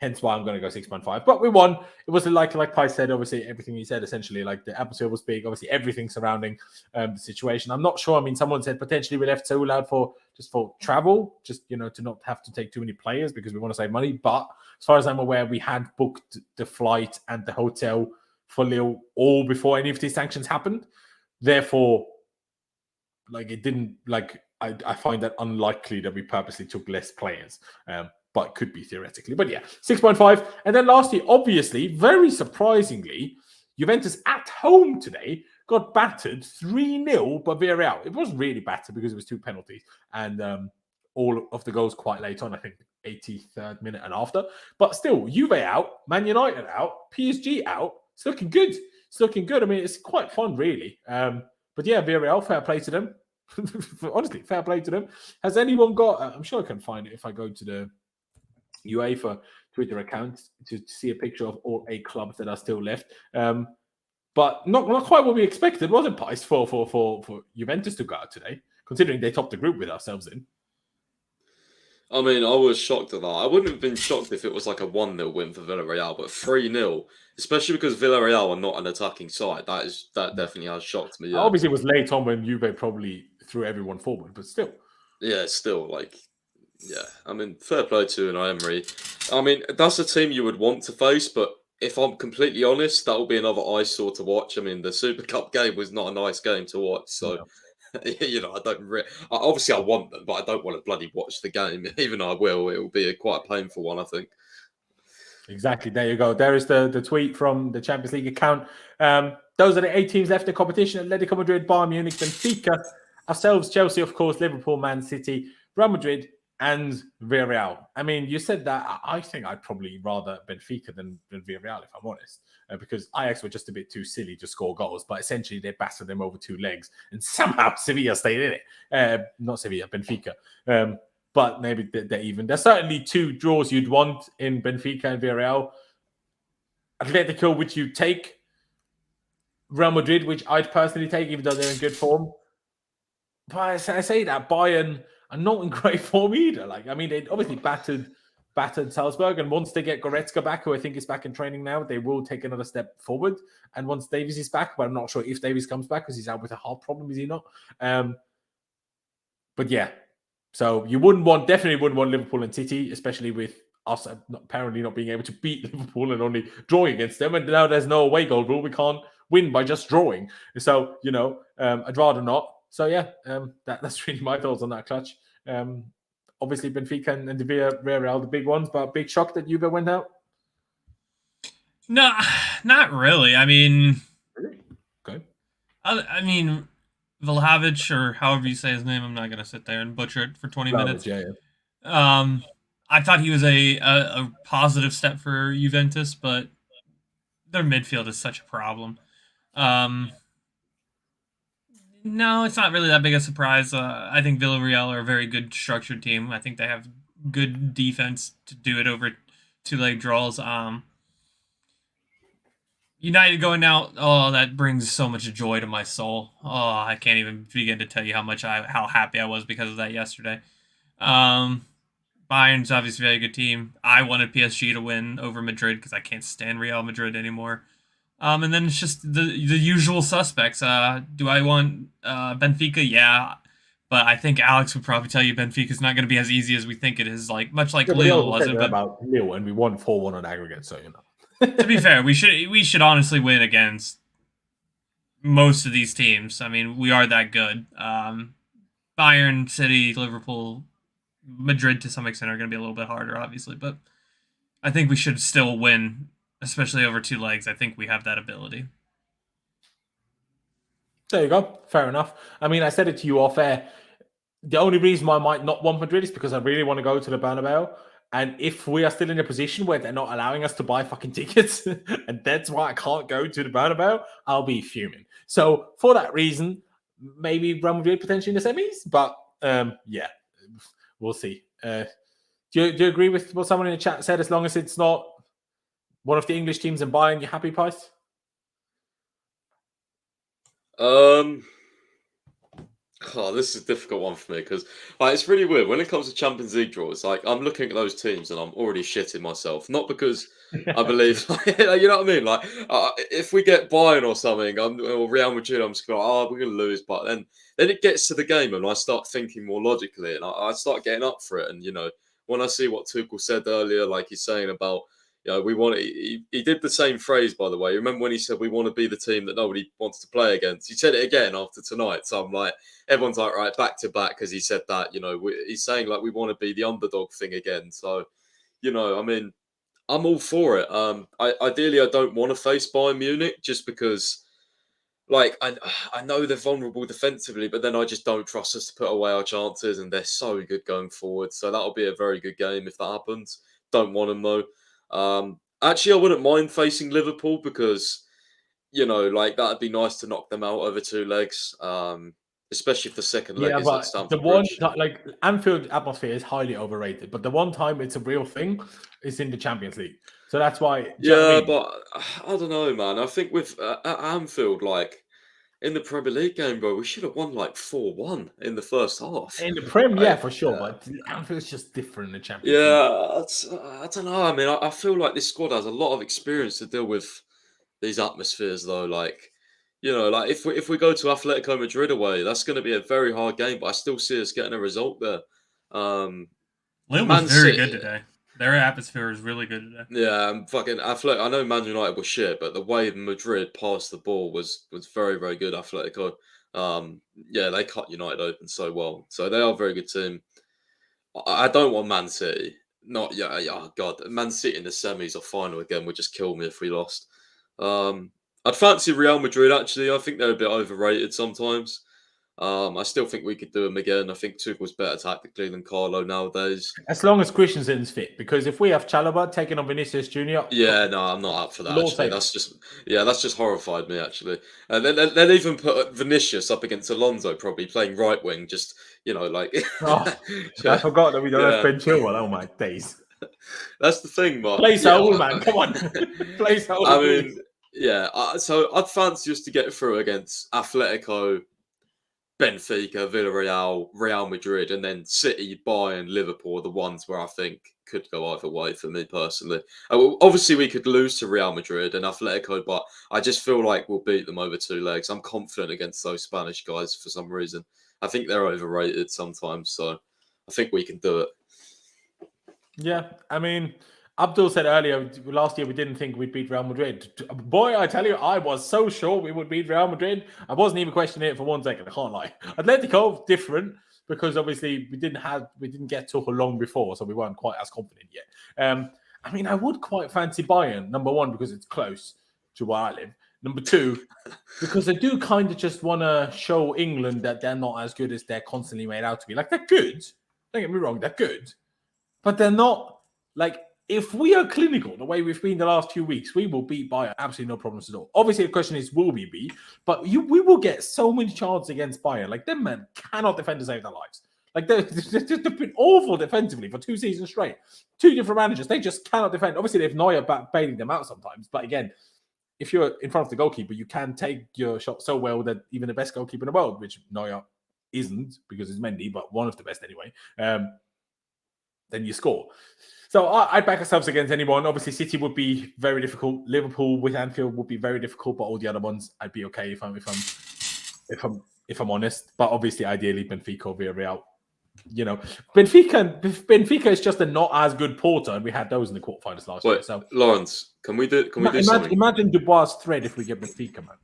Hence why I'm going to go 6.5. But we won. It was like Pai said, obviously, everything he said, essentially, the atmosphere was big. Obviously, everything surrounding the situation. I'm not sure. Someone said potentially we left Seoul out for travel, just, to not have to take too many players because we want to save money. But as far as I'm aware, we had booked the flight and the hotel for Lille all before any of these sanctions happened. Therefore, it didn't, I find that unlikely that we purposely took less players. But could be theoretically. But yeah, 6.5. And then lastly, obviously, very surprisingly, Juventus at home today got battered 3-0 by Villarreal. It wasn't really battered because it was 2 penalties. And all of the goals quite late on, I think 83rd minute and after. But still, Juve out, Man United out, PSG out. It's looking good. It's looking good. I mean, it's quite fun, really. But yeah, Villarreal, fair play to them. Honestly, fair play to them. Has anyone got... I'm sure I can find it if I go to the UEFA Twitter account to see a picture of all 8 clubs that are still left. But not quite what we expected, was it, Pice, for Juventus to go out today, considering they topped the group with ourselves in. I mean, I was shocked at that. I wouldn't have been shocked if it was like a 1-0 win for Villarreal, but 3-0, especially because Villarreal are not an attacking side. That definitely has shocked me. Yeah. Obviously, it was late on when Juve probably threw everyone forward, but still. Yeah, still, like, yeah. I mean, fair play to Unai Emery. I mean, that's a team you would want to face, but if I'm completely honest, that will be another eyesore to watch. I mean, the Super Cup game was not a nice game to watch, so... No. You know, obviously I want them, but I don't want to bloody watch the game. Even though I will, it will be quite a painful one, I think. Exactly. There you go. There is the tweet from the Champions League account. Those are the 8 teams left in competition: Atletico Madrid, Bayern Munich, Benfica, ourselves, Chelsea, of course, Liverpool, Man City, Real Madrid, and Villarreal. I mean, you said that. I think I'd probably rather Benfica than Villarreal, if I'm honest, because Ajax were just a bit too silly to score goals, but essentially they battered them over 2 legs, and somehow Sevilla stayed in it. Not Sevilla, Benfica. But maybe they're even. There's certainly 2 draws you'd want in Benfica and Villarreal. Atletico, which you take. Real Madrid, which I'd personally take, even though they're in good form. But I say that Bayern are not in great form either. Like, I mean, they obviously battered Salzburg, and once they get Goretzka back, who I think is back in training now, they will take another step forward. And once Davies is back, but I'm not sure if Davies comes back because he's out with a heart problem, is he not? But yeah, so you definitely wouldn't want Liverpool and City, especially with us apparently not being able to beat Liverpool and only drawing against them. And now there's no away goal rule. We can't win by just drawing. So, you know, I'd rather not. So yeah, that's really my thoughts on that clutch. Obviously, Benfica and the Villarreal, the big ones, but big shock that Juve went out? No, not really. I mean... Really? Okay. I mean, Vlahovic, or however you say his name, I'm not going to sit there and butcher it for 20 minutes. Yeah. I thought he was a positive step for Juventus, but their midfield is such a problem. No, it's not really that big a surprise. I think Villarreal are a very good structured team. I think they have good defense to do it over 2-leg draws. United going out, that brings so much joy to my soul. I can't even begin to tell you how happy I was because of that yesterday. Bayern's obviously a very good team. I wanted PSG to win over Madrid because I can't stand Real Madrid anymore. And then it's just the usual suspects. Do I want Benfica? Yeah. But I think Alex would probably tell you Benfica's not going to be as easy as we think it is, much like Lille wasn't. But about Lille, and we won 4-1 on aggregate, so you know. To be fair, we should honestly win against most of these teams. I mean, we are that good. Bayern, City, Liverpool, Madrid to some extent are going to be a little bit harder, obviously, but I think we should still win, especially over 2 legs. I think we have that ability. There you go. Fair enough. I mean, I said it to you off air. The only reason why I might not want Madrid is because I really want to go to the Bernabeu. And if we are still in a position where they're not allowing us to buy fucking tickets, and that's why I can't go to the Bernabeu, I'll be fuming. So for that reason, maybe Real Madrid potentially in the semis. But yeah, we'll see. Do you agree with what someone in the chat said? As long as it's not one of the English teams and buying, you happy, Pice? This is a difficult one for me because it's really weird when it comes to Champions League draws. Like, I'm looking at those teams and I'm already shitting myself. Not because I believe, you know what I mean. Like, if we get Bayern or something, or Real Madrid, I'm just going, we're going to lose. But then it gets to the game and I start thinking more logically, and I start getting up for it. And you know, when I see what Tuchel said earlier, like he's saying about, you know, we want. He did the same phrase, by the way. Remember when he said we want to be the team that nobody wants to play against? He said it again after tonight. So I'm like, everyone's like, right, back to back, because he said that. You know, he's saying like we want to be the underdog thing again. So, you know, I mean, I'm all for it. Ideally, I don't want to face Bayern Munich just because, like I know they're vulnerable defensively, but then I just don't trust us to put away our chances, and they're so good going forward. So that'll be a very good game if that happens. Don't want them though. Actually, I wouldn't mind facing Liverpool because like that'd be nice to knock them out over 2 legs. Especially if the second leg Yeah, is at but Stamford the one Bridge. like Anfield atmosphere is highly overrated. But the one time it's a real thing is in the Champions League. So that's why. Do you know what I Yeah, mean? but I don't know, man. I think with at Anfield, like in the Premier League game, bro, we should have won like 4-1 in the first half. In the Prem, yeah, Like, for sure. But Anfield's just different in the Champions League. yeah, I don't know. I mean, I feel like this squad has a lot of experience to deal with these atmospheres, though. Like, like if we go to Atletico Madrid away, that's going to be a very hard game. But I still see us getting a result there. Lille was very good today. Their atmosphere is really good today. Yeah, fucking Athletic. I know Man United was shit, but the way Madrid passed the ball was very, very good. Atletico. Yeah, they cut United open so well. So they are a very good team. I don't want Man City. Not yeah, oh god, Man City in the semis or final again would just kill me if we lost. I'd fancy Real Madrid actually. I think they're a bit overrated sometimes. I still think we could do them again. I think Tuchel's better tactically than Carlo nowadays. As long as Christensen's fit, because if we have Chalobah taking on Vinicius Junior, Yeah, no, I'm not up for that. Lord Actually, save that's just horrified me. Actually, they'll even put Vinicius up against Alonso, probably playing right wing. Just like, Oh, I forgot that we don't have Ben Chilwell. Oh my days! That's the thing, Mark. Play Saul, man. Come on, play Saul. I mean, yeah. So I'd fancy us to get through against Atletico, Benfica, Villarreal, Real Madrid, and then City, Bayern, Liverpool are the ones where I think could go either way for me personally. Obviously, we could lose to Real Madrid and Atletico, but I just feel like we'll beat them over 2 legs. I'm confident against those Spanish guys for some reason. I think they're overrated sometimes, so I think we can do it. Yeah, I mean, Abdul said earlier, last year we didn't think we'd beat Real Madrid. Boy, I tell you, I was so sure we would beat Real Madrid. I wasn't even questioning it for 1 second. I can't lie. Atletico, different, because obviously we didn't get Tuchel long before, so we weren't quite as confident yet. I mean, I would quite fancy Bayern, number 1, because it's close to where I live. Number 2, because they do kind of just want to show England that they're not as good as they're constantly made out to be. Like, they're good. Don't get me wrong, they're good. But they're not, like, if we are clinical the way we've been the last few weeks, we will beat Bayern. Absolutely no problems at all. Obviously, the question is, will we beat? But we will get so many chances against Bayern. Like, them men cannot defend to save their lives. Like, they've been awful defensively for 2 seasons straight. 2 different managers. They just cannot defend. Obviously, they've Neuer bailing them out sometimes. But again, if you're in front of the goalkeeper, you can take your shot so well that even the best goalkeeper in the world, which Neuer isn't because it's Mendy, but one of the best anyway, then you score. So I'd back ourselves against anyone. Obviously, City would be very difficult. Liverpool with Anfield would be very difficult, but all the other ones I'd be okay if I'm honest. But obviously, ideally, Benfica or Villarreal. Benfica is just a not as good Porto, and we had those in the quarterfinals last year. So Laurenz, can we do something? Imagine Dubois' thread if we get Benfica, man.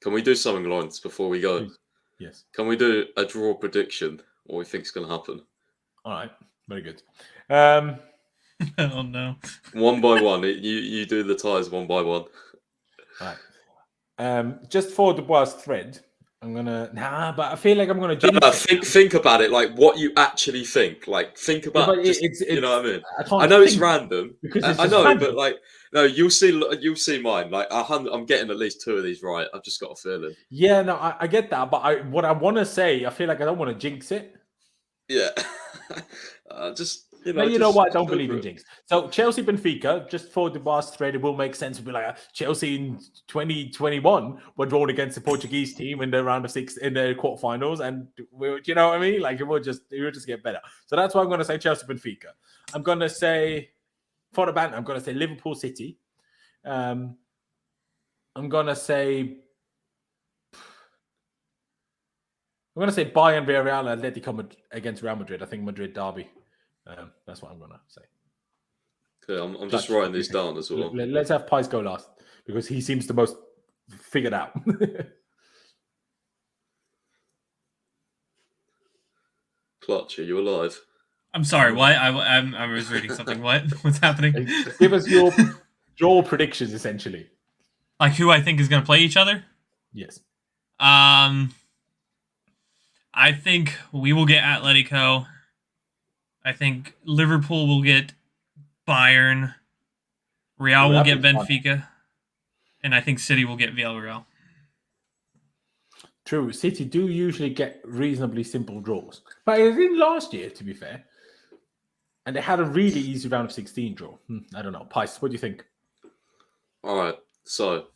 Can we do something, Laurenz, before we go? Please. Yes. Can we do a draw prediction? What we think is going to happen? All right. Very good. Oh no. 1 by 1. You do the ties 1 by 1. All right. Just for Dubois' thread, I'm gonna but I feel like I'm gonna jinx it. Think about it, like what you actually think. Like think about you know what I mean. I know it's random. I know, random. But like no, you'll see mine. Like I'm getting at least 2 of these right. I've just got a feeling. Yeah, no, I get that, but what I want to say, I feel like I don't want to jinx it. Yeah. You know what? I don't believe in jinx. So Chelsea Benfica, just for Dubois' thread, it will make sense to be like Chelsea in 2021 were drawn against the Portuguese team in the round of 6 in the quarterfinals, and you know what I mean? Like it will just get better. So that's why I'm going to say Chelsea Benfica. I'm going to say for the band, I'm going to say Liverpool City. I'm going to say Bayern, Villarreal, Atletico against Real Madrid. I think Madrid derby. That's what I'm going to say. Okay, I'm just writing these down as well. Let's have Pies go last because he seems the most figured out. Clutch, are you alive? I'm sorry, what? I was reading something. What? What's happening? Give us your predictions, essentially. Like who I think is going to play each other? Yes. I think we will get Atletico. I think Liverpool will get Bayern. Real will get Benfica. And I think City will get Villarreal. True. City do usually get reasonably simple draws. But it didn't last year, to be fair. And they had a really easy round of 16 draw. I don't know. Pice, what do you think? All right. So,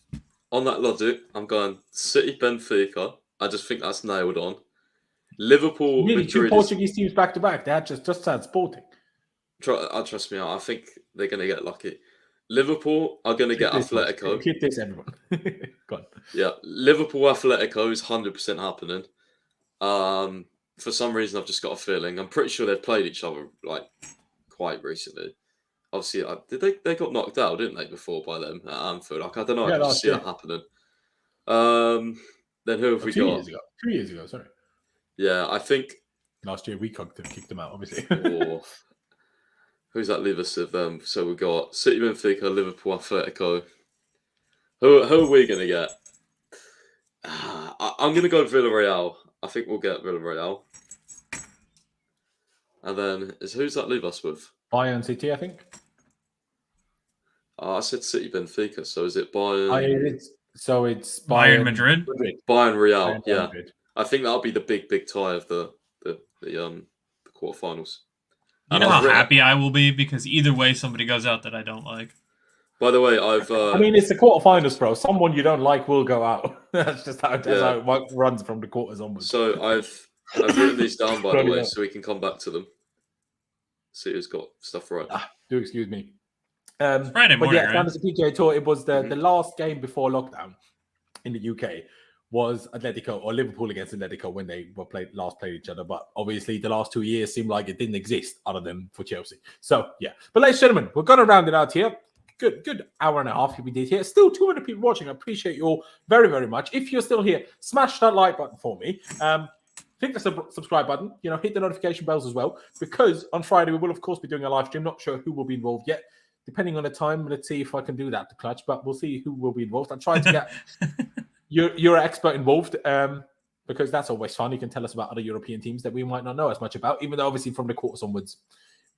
on that logic, I'm going City, Benfica. I just think that's nailed on. Liverpool, Nearly two Madrid. Portuguese teams back to back. They had just had Sporting. Trust me out. I think they're going to get lucky. Liverpool are going to get Atletico. Keep this, everyone. Go on. Yeah, Liverpool Atletico is 100% happening. For some reason, I've just got a feeling. I'm pretty sure they've played each other like quite recently. Obviously, they got knocked out, didn't they, before by them at Anfield? Like, I don't know. I can just see that happening. Then who have we got? 2 years ago, sorry. Yeah, I think last year we kicked them out, obviously. Who's that leave us with? So we got City, Benfica, Liverpool, Atletico. Who are we going to get? I'm going to go Villarreal. I think we'll get Villarreal. And then who's that leave us with? Bayern City, I think. I said City, Benfica. So is it Bayern? It's Bayern Madrid. Bayern Real. Bayern yeah, Madrid. I think that'll be the big tie of the quarterfinals. You know how happy I will be because either way somebody goes out that I don't like. By the way, I mean, it's the quarterfinals, bro. Someone you don't like will go out. That's just how it runs from the quarters onwards. So I've written these down, by the way, so we can come back to them. See who's got stuff right. Do excuse me. Friday morning, but yeah, right? Fantasy PGA Tour. It was the last game before lockdown in the UK. Was Atletico or Liverpool against Atletico when they last played each other. But obviously the last 2 years seemed like it didn't exist other than for Chelsea. So, yeah. But ladies and gentlemen, we're going to round it out here. Good hour and a half we did here. Still 200 people watching. I appreciate you all very, very much. If you're still here, smash that like button for me. Click the subscribe button. Hit the notification bells as well. Because on Friday, we will, of course, be doing a live stream. Not sure who will be involved yet. Depending on the time, let's see if I can do that to Clutch. But we'll see who will be involved. I'll try to get... You're an expert involved because that's always fun. You can tell us about other European teams that we might not know as much about, even though obviously from the quarters onwards,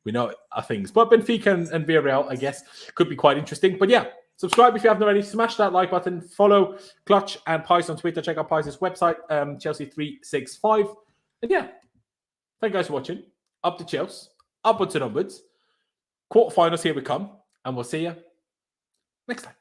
we know our things. But Benfica and Villarreal, I guess, could be quite interesting. But yeah, subscribe if you haven't already. Smash that like button. Follow Clutch and Pice on Twitter. Check out Pice's website, Chelsea365. And yeah, thank you guys for watching. Up to Chelsea. Upwards and onwards. Quarterfinals, here we come. And we'll see you next time.